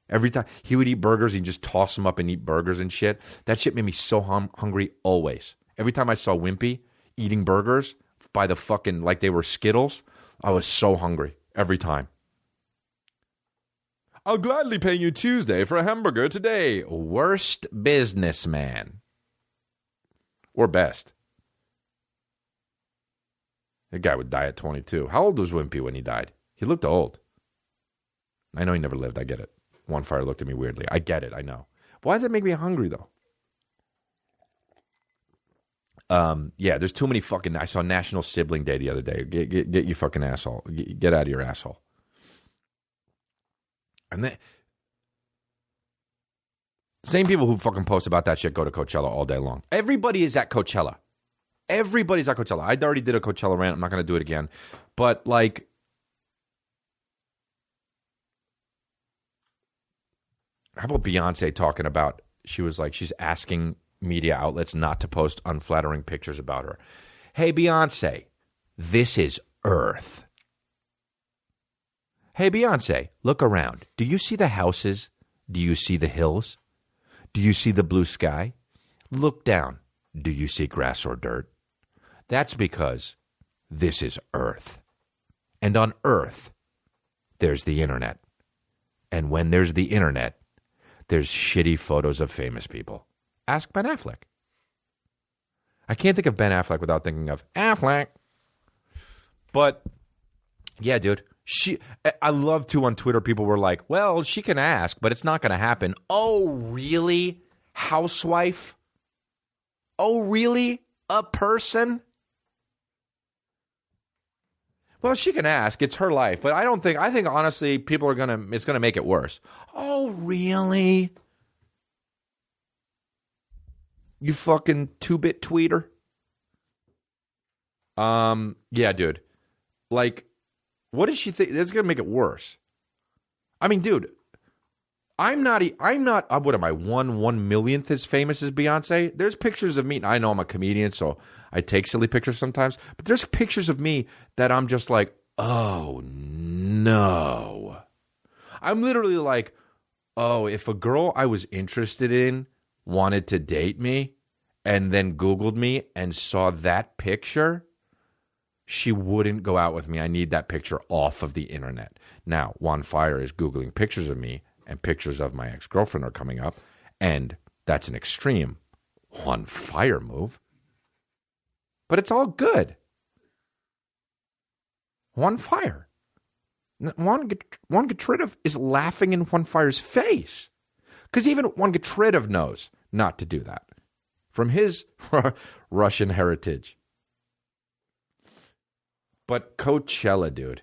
Every time he would eat burgers, he'd just toss them up and eat burgers and shit. That shit made me so hungry always. Every time I saw Wimpy eating burgers by the fucking, like they were Skittles, I was so hungry. Every time. I'll gladly pay you Tuesday for a hamburger today. Worst businessman. Or best. That guy would die at 22. How old was Wimpy when he died? He looked old. I know he never lived. I get it. One Fire looked at me weirdly. I get it. I know. Why does it make me hungry, though? Yeah, there's too many fucking... I saw National Sibling Day the other day. Get you fucking asshole. Get out of your asshole. And then... Same people who fucking post about that shit go to Coachella all day long. Everybody is at Coachella. Everybody's at Coachella. I already did a Coachella rant. I'm not going to do it again. But, like... How about Beyonce talking about, she was like, she's asking media outlets not to post unflattering pictures about her. Hey, Beyonce, this is Earth. Hey, Beyonce, look around. Do you see the houses? Do you see the hills? Do you see the blue sky? Look down. Do you see grass or dirt? That's because this is Earth. And on Earth, there's the internet. And when there's the internet, there's shitty photos of famous people. Ask Ben Affleck. I can't think of Ben Affleck without thinking of Affleck. But, yeah, dude. I love, too, on Twitter, people were like, well, she can ask, but it's not going to happen. Oh, really? Housewife? Oh, really? A person? Well, she can ask. It's her life. But I think, honestly, people are it's going to make it worse. Oh, really? You fucking 2-bit tweeter? Yeah, dude. Like, what does she think? That's going to make it worse. I mean, dude, I'm not, what am I, 1/1,000,000th as famous as Beyonce? There's pictures of me. I know I'm a comedian, so I take silly pictures sometimes. But there's pictures of me that I'm just like, oh, no. I'm literally like, oh, if a girl I was interested in wanted to date me and then Googled me and saw that picture, she wouldn't go out with me. I need that picture off of the internet. Now, Juan Fire is Googling pictures of me, and pictures of my ex-girlfriend are coming up, and that's an extreme Juan Fire move. But it's all good. Juan Fire. Juan Getridov is laughing in Juan Fire's face. Because even Juan Getridov knows not to do that. From his Russian heritage. But Coachella, dude.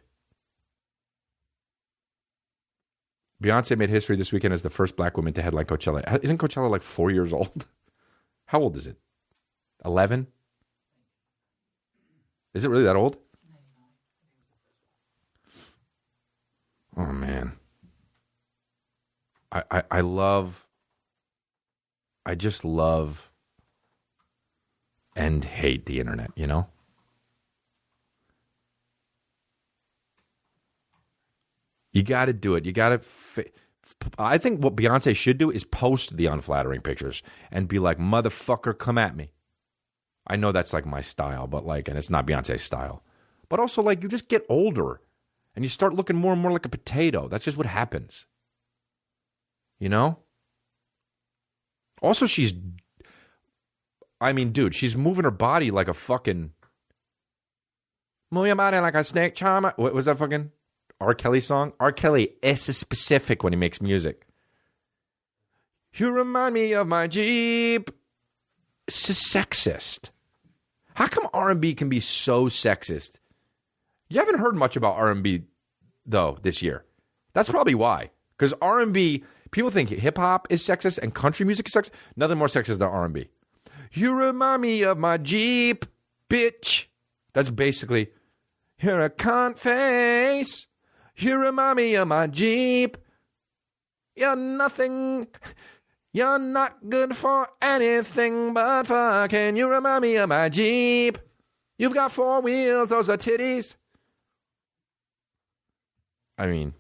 Beyonce made history this weekend as the first black woman to headline Coachella. Isn't Coachella like 4 years old? How old is it? 11? Is it really that old? Oh, man. I just love and hate the internet, you know? You got to do it. You got to... I think what Beyonce should do is post the unflattering pictures and be like, motherfucker, come at me. I know that's like my style, but like, and it's not Beyonce's style. But also, like, you just get older and you start looking more and more like a potato. That's just what happens. You know? Also, she's moving her body like a fucking... Move your body like a snake charmer. What was that fucking... R. Kelly song? R. Kelly is specific when he makes music. You remind me of my Jeep. It's sexist. How come R&B can be so sexist? You haven't heard much about R&B, though, this year. That's probably why. Because R&B, people think hip-hop is sexist and country music is sexist. Nothing more sexist than R&B. You remind me of my Jeep, bitch. That's basically, you're a cunt face. You remind me of my Jeep. You're nothing. You're not good for anything but fucking. You remind me of my Jeep. You've got 4 wheels. Those are titties. I mean,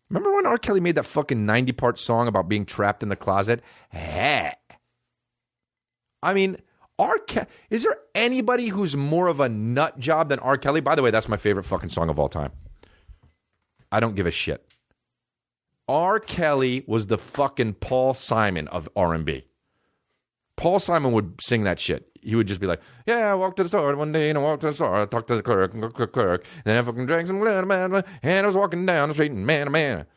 remember when R. Kelly made that fucking 90-part song about being trapped in the closet? I mean, is there anybody who's more of a nut job than R. Kelly? By the way, that's my favorite fucking song of all time. I don't give a shit. R. Kelly was the fucking Paul Simon of R&B. Paul Simon would sing that shit. He would just be like, yeah, I walked to the store one day and I walked to the store. I talked to the clerk. Then I fucking drank some and I was walking down the street and man.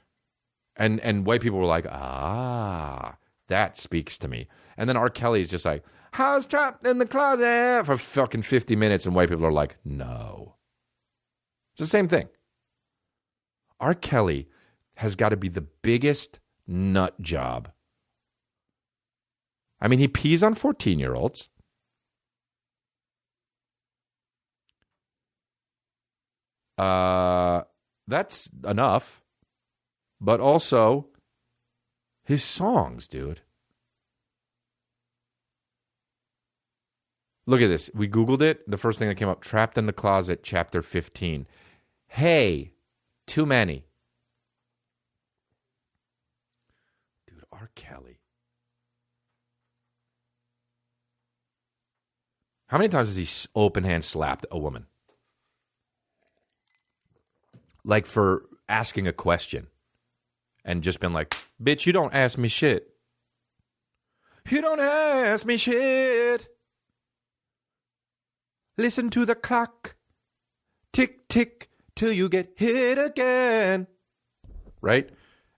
And white people were like, that speaks to me. And then R. Kelly is just like, I was trapped in the closet for fucking 50 minutes. And white people are like, no. It's the same thing. R. Kelly has got to be the biggest nut job. I mean, he pees on 14-year-olds. That's enough. But also, his songs, dude. Look at this. We Googled it. The first thing that came up, Trapped in the Closet, Chapter 15. Hey, too many. Dude, R. Kelly. How many times has he open hand slapped a woman? Like for asking a question and just been like, bitch, you don't ask me shit. You don't ask me shit. Listen to the clock. Tick, tick, till you get hit again. Right?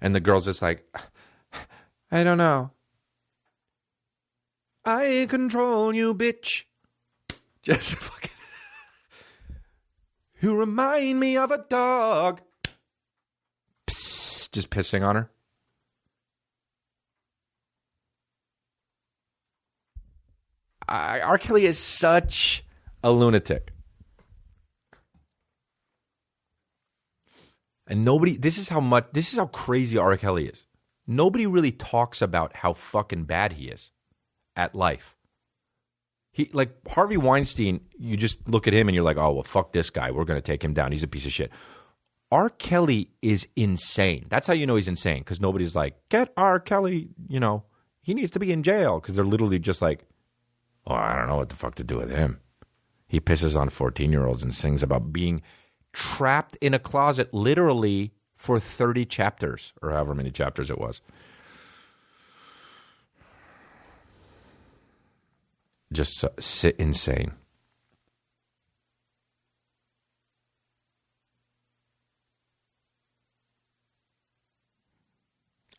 And the girl's just like, I don't know. I control you, bitch. Just fucking. You remind me of a dog. Psst, just pissing on her. R. Kelly is such a lunatic. And nobody, this is how crazy R. Kelly is. Nobody really talks about how fucking bad he is at life. He, like Harvey Weinstein, you just look at him and you're like, oh, well, fuck this guy. We're going to take him down. He's a piece of shit. R. Kelly is insane. That's how you know he's insane, because nobody's like, get R. Kelly, he needs to be in jail, because they're literally just like, oh, I don't know what the fuck to do with him. He pisses on 14-year-olds and sings about being trapped in a closet literally for 30 chapters, or however many chapters it was. Just sit insane.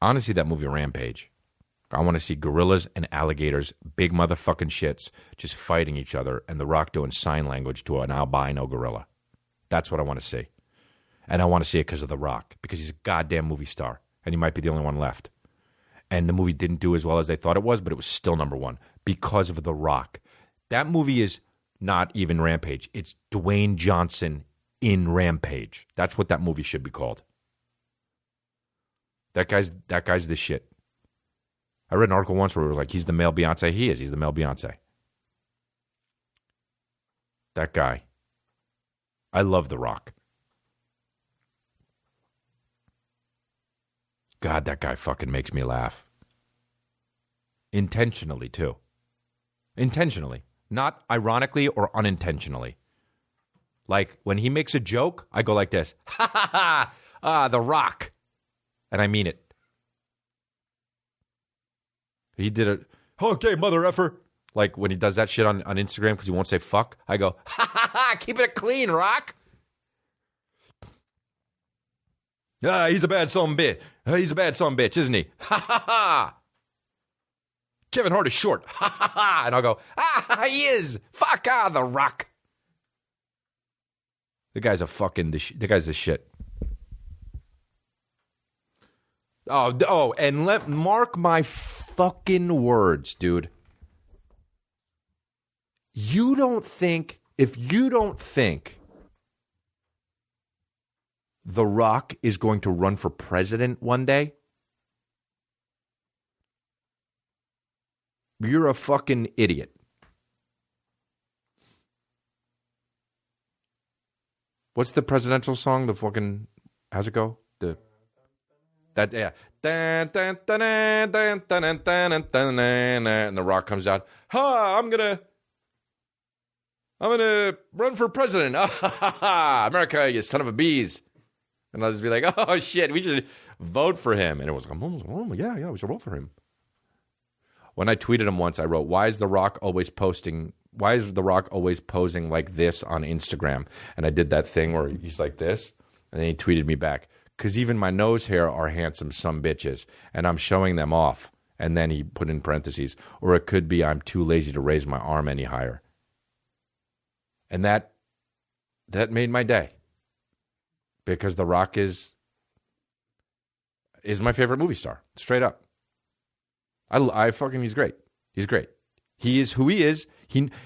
I want to see that movie Rampage. I want to see gorillas and alligators, big motherfucking shits, just fighting each other, and The Rock doing sign language to an albino gorilla. That's what I want to see. And I want to see it because of The Rock, because he's a goddamn movie star, and he might be the only one left. And the movie didn't do as well as they thought it was, but it was still number one because of The Rock. That movie is not even Rampage. It's Dwayne Johnson in Rampage. That's what that movie should be called. That guy's the shit. I read an article once where it was like, he's the male Beyonce. He is. He's the male Beyonce. That guy. I love The Rock. God, that guy fucking makes me laugh. Intentionally, too. Intentionally. Not ironically or unintentionally. Like, when he makes a joke, I go like this. Ha ha ha! The Rock. And I mean it. He did it. Okay, mother effer. Like, when he does that shit on Instagram because he won't say fuck, I go, ha ha ha! Keep it clean, Rock. He's a bad son of a bitch. He's a bad son of a bitch, isn't he? Ha ha ha! Kevin Hart is short. Ha ha ha! And I'll go, he is. Fuck The Rock. The guy's the guy's the shit. Oh, and mark my fucking words, dude. If you don't think The Rock is going to run for president one day, you're a fucking idiot. What's the presidential song? The fucking How's it go? And The Rock comes out. I'm gonna run for president. America, you son of a bees. And I'll just be like, oh shit, we should vote for him. And it was like, yeah, we should vote for him. When I tweeted him once, I wrote, why is The Rock always posing like this on Instagram? And I did that thing where he's like this, and then he tweeted me back, because even my nose hair are handsome some bitches, and I'm showing them off. And then he put in parentheses, or it could be I'm too lazy to raise my arm any higher. And that made my day, because The Rock is my favorite movie star, straight up. He's great. He's great. He is who he is.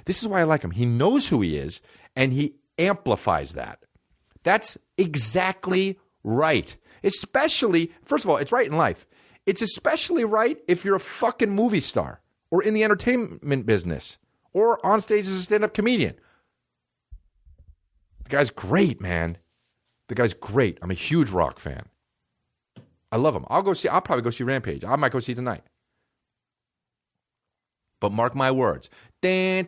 This is why I like him. He knows who he is, and he amplifies that. That's exactly right. Especially, first of all, it's right in life. It's especially right if you're a fucking movie star or in the entertainment business or on stage as a stand-up comedian. The guy's great, man. The guy's great. I'm a huge Rock fan. I love him. I'll probably go see Rampage. I might go see it tonight. But mark my words. You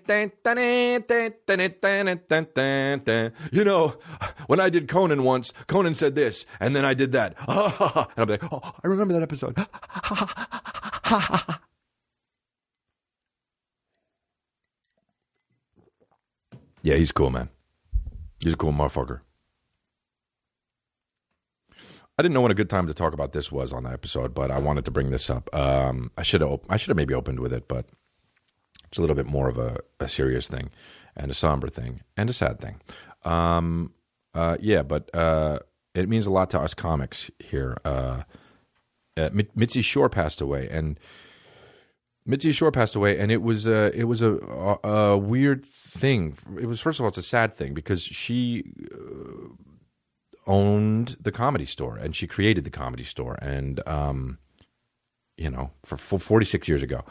know, when I did Conan once, Conan said this, and then I did that. And I'll be like, oh, I remember that episode. Yeah, he's cool, man. He's a cool motherfucker. I didn't know what a good time to talk about this was on that episode, but I wanted to bring this up. I should have maybe opened with it, but it's a little bit more of a serious thing and a somber thing and a sad thing. But it means a lot to us comics here. Mitzi Shore passed away, and it was a weird thing. It was, first of all, it's a sad thing because she owned the Comedy Store, and she created the Comedy Store, and for 46 years ago.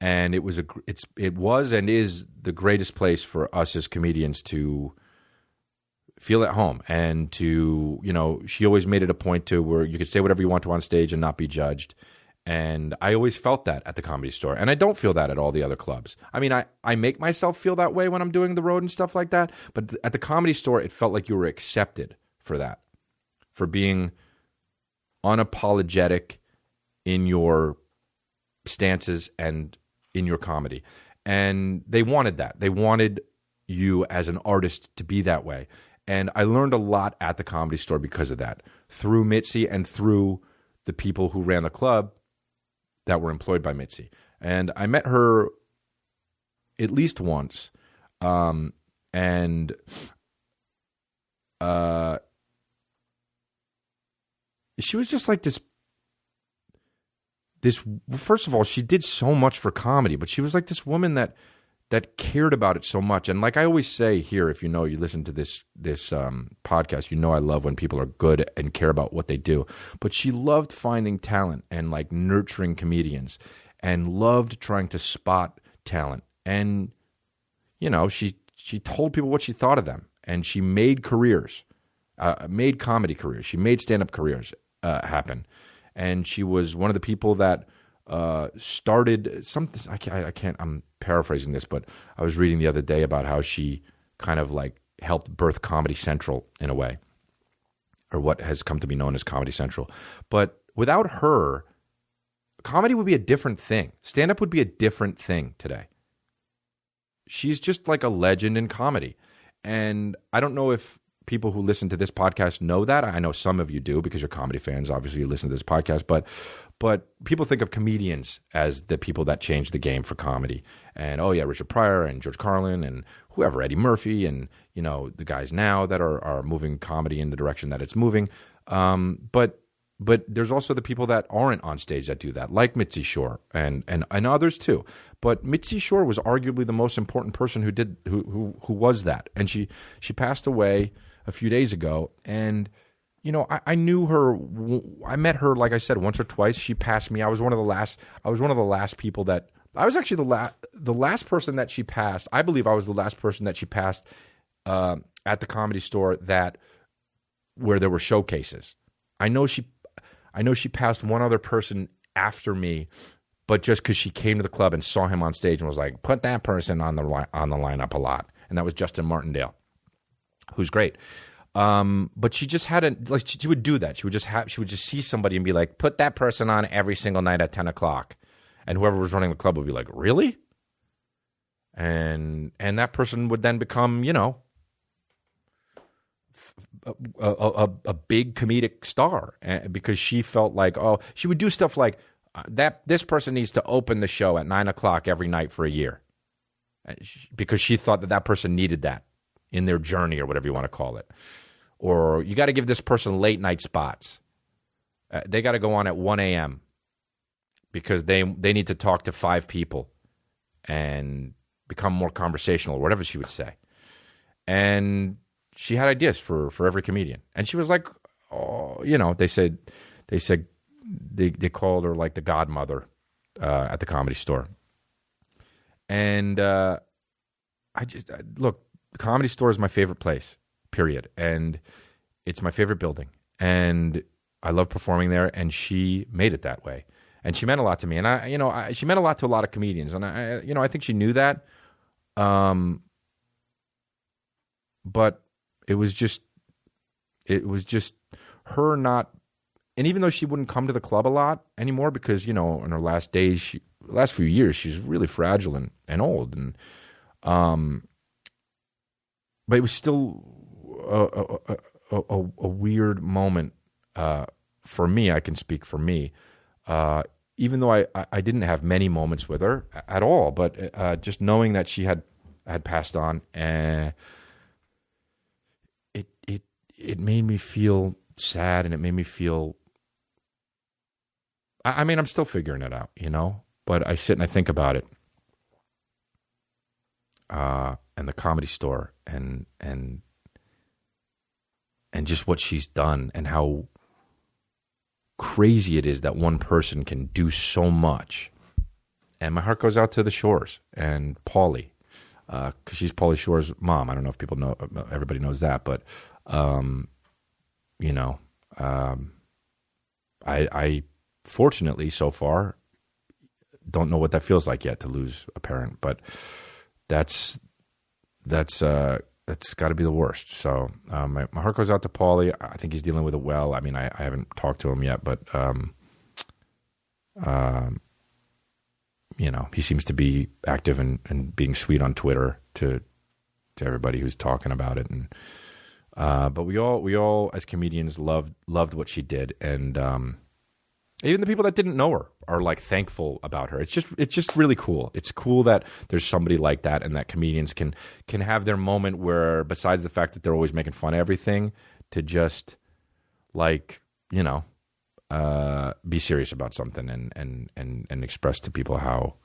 And it was and is the greatest place for us as comedians to feel at home, and to, she always made it a point to where you could say whatever you want to on stage and not be judged. And I always felt that at the Comedy Store, and I don't feel that at all the other clubs. I mean, I make myself feel that way when I'm doing the road and stuff like that, but at the Comedy Store, it felt like you were accepted for that, for being unapologetic in your stances and in your comedy. And they wanted that. They wanted you as an artist to be that way. And I learned a lot at the Comedy Store because of that, through Mitzi and through the people who ran the club that were employed by Mitzi. And I met her at least once. She was just like this, first of all, she did so much for comedy, but she was like this woman that cared about it so much. And like I always say here, if you listen to this podcast, I love when people are good and care about what they do. But she loved finding talent and like nurturing comedians, and loved trying to spot talent. And she told people what she thought of them, and she made careers, made comedy careers. She made stand-up careers happen. And she was one of the people that started something. I can't. I'm paraphrasing this, but I was reading the other day about how she kind of like helped birth Comedy Central in a way, or what has come to be known as Comedy Central. But without her, comedy would be a different thing. Stand-up would be a different thing today. She's just like a legend in comedy, and I don't know if people who listen to this podcast know that. I know some of you do because you're comedy fans. Obviously, you listen to this podcast, but people think of comedians as the people that changed the game for comedy. And Richard Pryor and George Carlin and whoever, Eddie Murphy, and the guys now that are moving comedy in the direction that it's moving. But there's also the people that aren't on stage that do that, like Mitzi Shore and others too. But Mitzi Shore was arguably the most important person who was that, and she passed away a few days ago. And I knew her. I met her, like I said, once or twice. She passed me. I was one of the last people that. I was actually the last person that she passed. I believe I was the last person that she passed at the Comedy Store where there were showcases. I know she passed one other person after me, but just because she came to the club and saw him on stage and was like, put that person on the lineup a lot. And that was Justin Martindale, who's great. But she just hadn't, like, she would do that. She would just see somebody and be like, put that person on every single night at 10 o'clock. And whoever was running the club would be like, really? And that person would then become, you know, a big comedic star, because she felt like, oh, she would do stuff like that. This person needs to open the show at 9 o'clock every night for a year, because she thought that person needed that in their journey, or whatever you want to call it. Or you got to give this person late night spots. They got to go on at 1 a.m. because they need to talk to 5 people and become more conversational, or whatever she would say. And she had ideas for every comedian. And she was like, oh, you know, they said they called her like the godmother at the Comedy Store. And look, the Comedy Store is my favorite place, period. And it's my favorite building. And I love performing there, and she made it that way. And she meant a lot to me. And she meant a lot to a lot of comedians. And I think she knew that. But it was just her not, and even though she wouldn't come to the club a lot anymore, because, you know, in her last days, last few years, she's really fragile and old. And, but it was still a weird moment, for me. I can speak for me, even though I didn't have many moments with her at all, but just knowing that she had passed on, it made me feel sad, and it made me feel, I mean, I'm still figuring it out, you know, but I sit and I think about it, and the Comedy Store, and just what she's done, and how crazy it is that one person can do so much. And my heart goes out to the Shores and Pauly, because she's Pauly Shore's mom. I don't know if people know, everybody knows that, but you know, I fortunately so far don't know what that feels like yet, to lose a parent, but that's got to be the worst. So my heart goes out to Pauly. I think he's dealing with it well. I mean, I haven't talked to him yet, but you know, he seems to be active and being sweet on Twitter to everybody who's talking about it. And but we all as comedians loved what she did, and even the people that didn't know her are like thankful about her. It's just really cool. It's cool that there's somebody like that, and that comedians can have their moment where, besides the fact that they're always making fun of everything, to just, like, you know, be serious about something and express to people how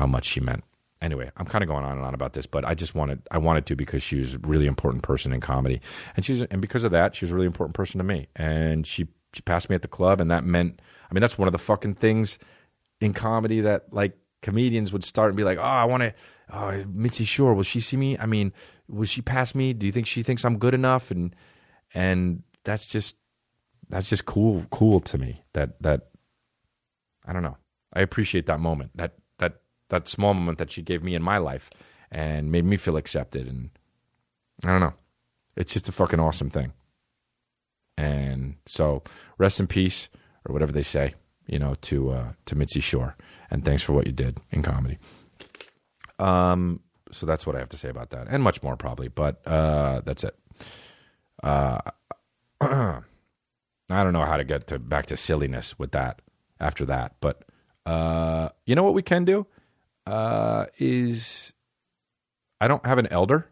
much she meant. Anyway, I'm kind of going on and on about this, but I wanted to, because she was a really important person in comedy, and because of that, she was a really important person to me. And she passed me at the club, and that meant, I mean, that's one of the fucking things in comedy that, like, comedians would start and be like, oh, I want to, Mitzi Shore, will she see me? I mean, will she pass me? Do you think she thinks I'm good enough? And that's just cool to me. That I don't know. I appreciate that moment, that small moment that she gave me in my life, and made me feel accepted. And I don't know. It's just a fucking awesome thing. And so, rest in peace, or whatever they say, you know, to Mitzi Shore, and thanks for what you did in comedy. So that's what I have to say about that, and much more probably, but that's it. I don't know how to get back to silliness with that after that, but you know what we can do is, I don't have an elder.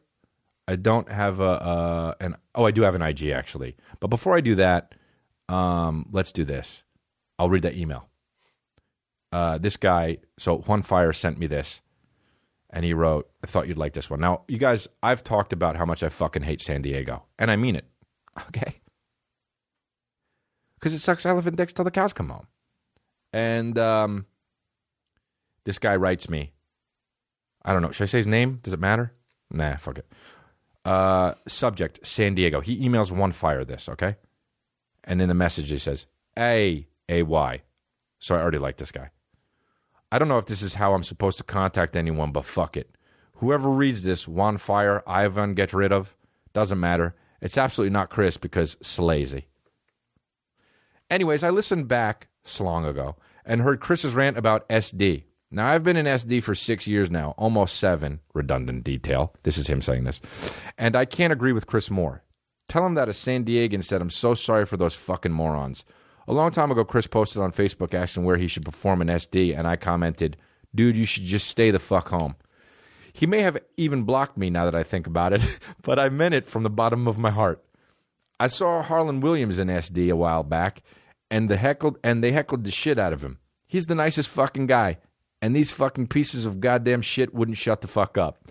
I don't have I do have an IG, actually. But before I do that, let's do this. I'll read that email. This guy, so Juan Fire sent me this, and he wrote, I thought you'd like this one. Now, you guys, I've talked about how much I fucking hate San Diego, and I mean it, okay? Because it sucks elephant dicks till the cows come home. And this guy writes me, I don't know, should I say his name? Does it matter? Nah, fuck it. Subject, San Diego. He emails One Fire this, okay? And in the message, he says, A-A-Y. So I already like this guy. I don't know if this is how I'm supposed to contact anyone, but fuck it. Whoever reads this, Juan Fire, Ivan, get rid of, doesn't matter. It's absolutely not Chris because slazy. Anyways, I listened back so long ago and heard Chris's rant about SD. Now, I've been in SD for 6 years now, almost 7, redundant detail. This is him saying this. And I can't agree with Chris more. Tell him that a San Diegan said, I'm so sorry for those fucking morons. A long time ago, Chris posted on Facebook asking where he should perform in SD, and I commented, dude, you should just stay the fuck home. He may have even blocked me now that I think about it, but I meant it from the bottom of my heart. I saw Harlan Williams in SD a while back, and they heckled the shit out of him. He's the nicest fucking guy, and these fucking pieces of goddamn shit wouldn't shut the fuck up.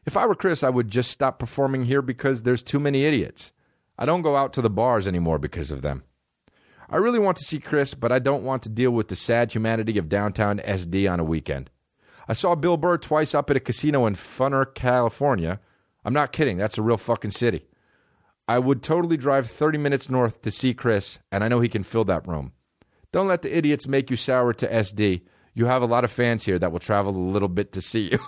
If I were Chris, I would just stop performing here because there's too many idiots. I don't go out to the bars anymore because of them. I really want to see Chris, but I don't want to deal with the sad humanity of downtown SD on a weekend. I saw Bill Burr twice up at a casino in Funner, California. I'm not kidding. That's a real fucking city. I would totally drive 30 minutes north to see Chris, and I know he can fill that room. Don't let the idiots make you sour to SD. You have a lot of fans here that will travel a little bit to see you.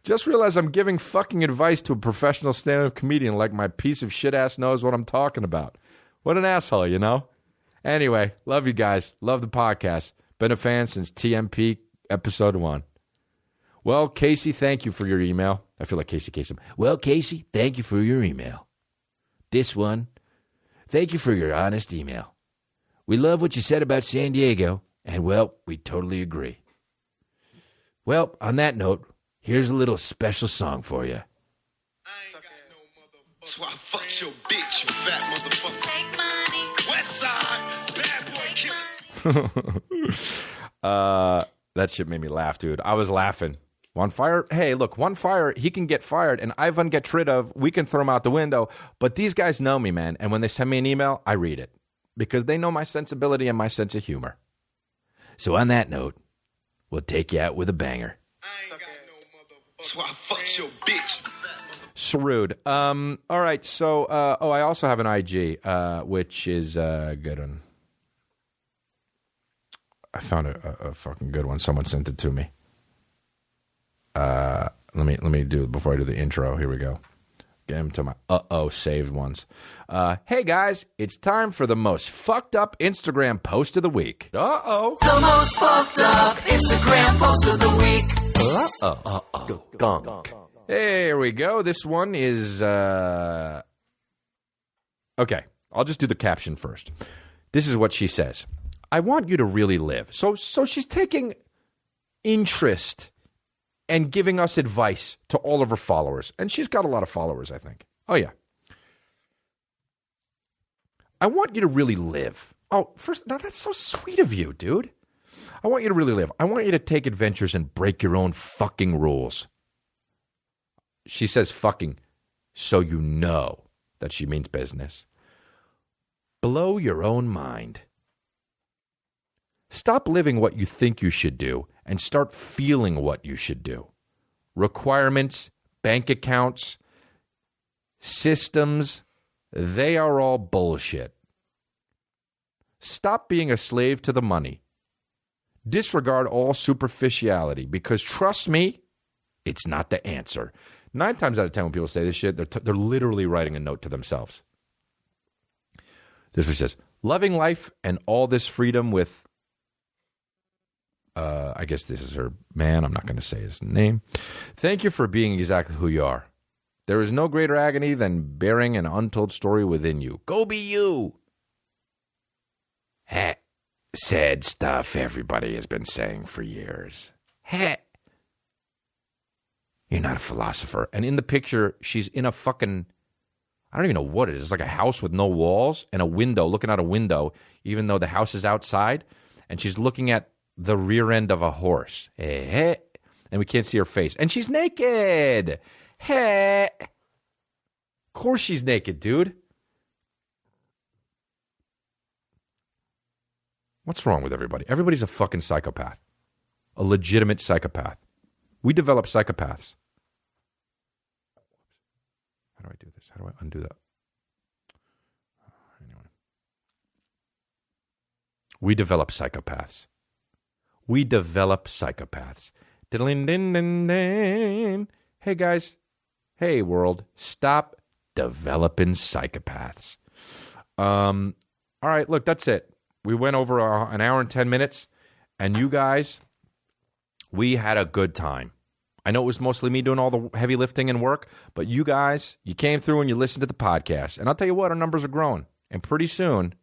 Just realize I'm giving fucking advice to a professional stand-up comedian like my piece of shit ass knows what I'm talking about. What an asshole, you know? Anyway, love you guys. Love the podcast. Been a fan since TMP episode 1. Well, Casey, thank you for your email. I feel like Casey Kasem. Well, Casey, thank you for your email. This one, thank you for your honest email. We love what you said about San Diego, and, well, we totally agree. Well, on that note, here's a little special song for you. So I fucked your bitch, you fat motherfucker. Take money. West side, bad boy killer. That shit made me laugh, dude. I was laughing. One fire. Hey, look, one fire. He can get fired, and Ivan gets rid of. We can throw him out the window. But these guys know me, man. And when they send me an email, I read it because they know my sensibility and my sense of humor. So on that note, we'll take you out with a banger. So I fucked your bitch. Rude. All right. So, I also have an IG, which is a good one. I found a fucking good one. Someone sent it to me. Let me do it before I do the intro. Here we go. Get him to my saved ones. Hey guys, it's time for the most fucked up Instagram post of the week. The most fucked up Instagram post of the week. Gunk. Here we go. This one is okay. I'll just do the caption first. This is what she says. I want you to really live. So she's taking interest and giving us advice to all of her followers. And she's got a lot of followers, I think. Oh, yeah. I want you to really live. Oh, first, now that's so sweet of you, dude. I want you to really live. I want you to take adventures and break your own fucking rules. She says fucking, so you know that she means business. Blow your own mind. Stop living what you think you should do and start feeling what you should do. Requirements, bank accounts, systems, they are all bullshit. Stop being a slave to the money. Disregard all superficiality because trust me, it's not the answer. 9 times out of 10 when people say this shit, they're literally writing a note to themselves. This is what she says. Loving life and all this freedom with, I guess this is her man. I'm not going to say his name. Thank you for being exactly who you are. There is no greater agony than bearing an untold story within you. Go be you. Heh. Sad stuff everybody has been saying for years. Heh. You're not a philosopher. And in the picture, she's in a fucking, I don't even know what it is. It's like a house with no walls and a window, looking out a window, even though the house is outside. And she's looking at the rear end of a horse. Hey. And we can't see her face. And she's naked. Hey. Of course she's naked, dude. What's wrong with everybody? Everybody's a fucking psychopath. A legitimate psychopath. We develop psychopaths. How do I do this? How do I undo that? We develop psychopaths. We develop psychopaths. Diddling-din-din-din. Hey, guys. Hey, world. Stop developing psychopaths. All right, look, that's it. We went over an hour and 10 minutes, and you guys, we had a good time. I know it was mostly me doing all the heavy lifting and work, but you guys, you came through and you listened to the podcast. And I'll tell you what, our numbers are growing. And pretty soon,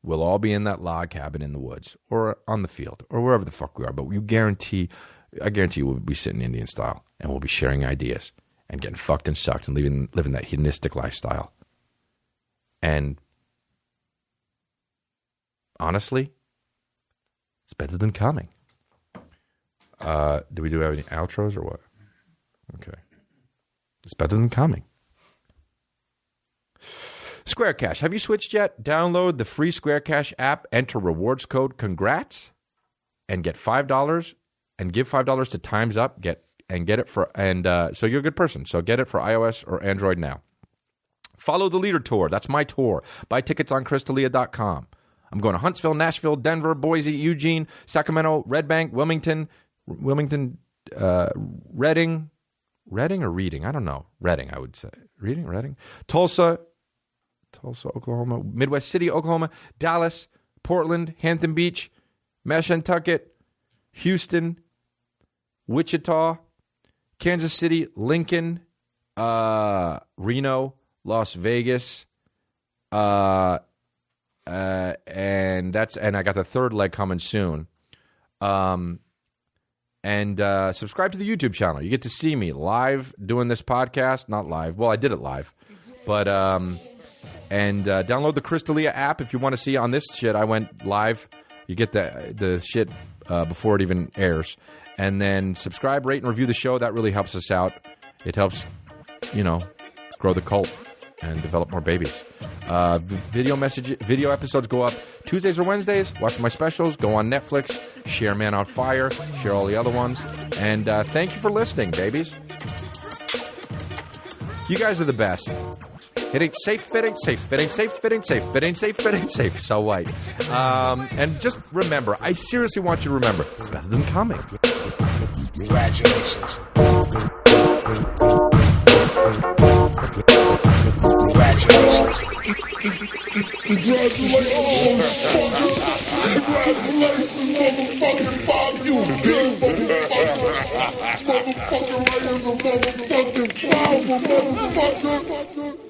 we'll all be in that log cabin in the woods or on the field or wherever the fuck we are. But I guarantee you we'll be sitting Indian style and we'll be sharing ideas and getting fucked and sucked and living that hedonistic lifestyle. And honestly, it's better than coming. Do we have any outros or what? Okay. It's better than coming. Square Cash. Have you switched yet? Download the free Square Cash app, enter rewards code CONGRATS, and get $5 and give $5 to Time's Up. Get it for so you're a good person. So get it for iOS or Android now. Follow the Leader Tour. That's my tour. Buy tickets on Crystalia.com. I'm going to Huntsville, Nashville, Denver, Boise, Eugene, Sacramento, Red Bank, Wilmington, Reading or Reading? I don't know. Reading, I would say. Reading? Tulsa, Oklahoma, Midwest City, Oklahoma, Dallas, Portland, Hampton Beach, Mashantucket, Houston, Wichita, Kansas City, Lincoln, Reno, Las Vegas, and I got the third leg coming soon. And subscribe to the YouTube channel. You get to see me live doing this podcast. Not live. Well, I did it live. But, and download the Crystalia app if you want to see on this shit. I went live. You get the shit before it even airs. And then subscribe, rate, and review the show. That really helps us out. It helps, grow the cult and develop more babies. Video episodes go up Tuesdays or Wednesdays. Watch my specials. Go on Netflix. Share Man on Fire. Share all the other ones. And thank you for listening, babies. You guys are the best. It ain't safe, it ain't safe, it ain't safe, it ain't safe, it ain't safe, it ain't safe. So white. And just remember, I seriously want you to remember, it's better than coming. Congratulations. Congratulations.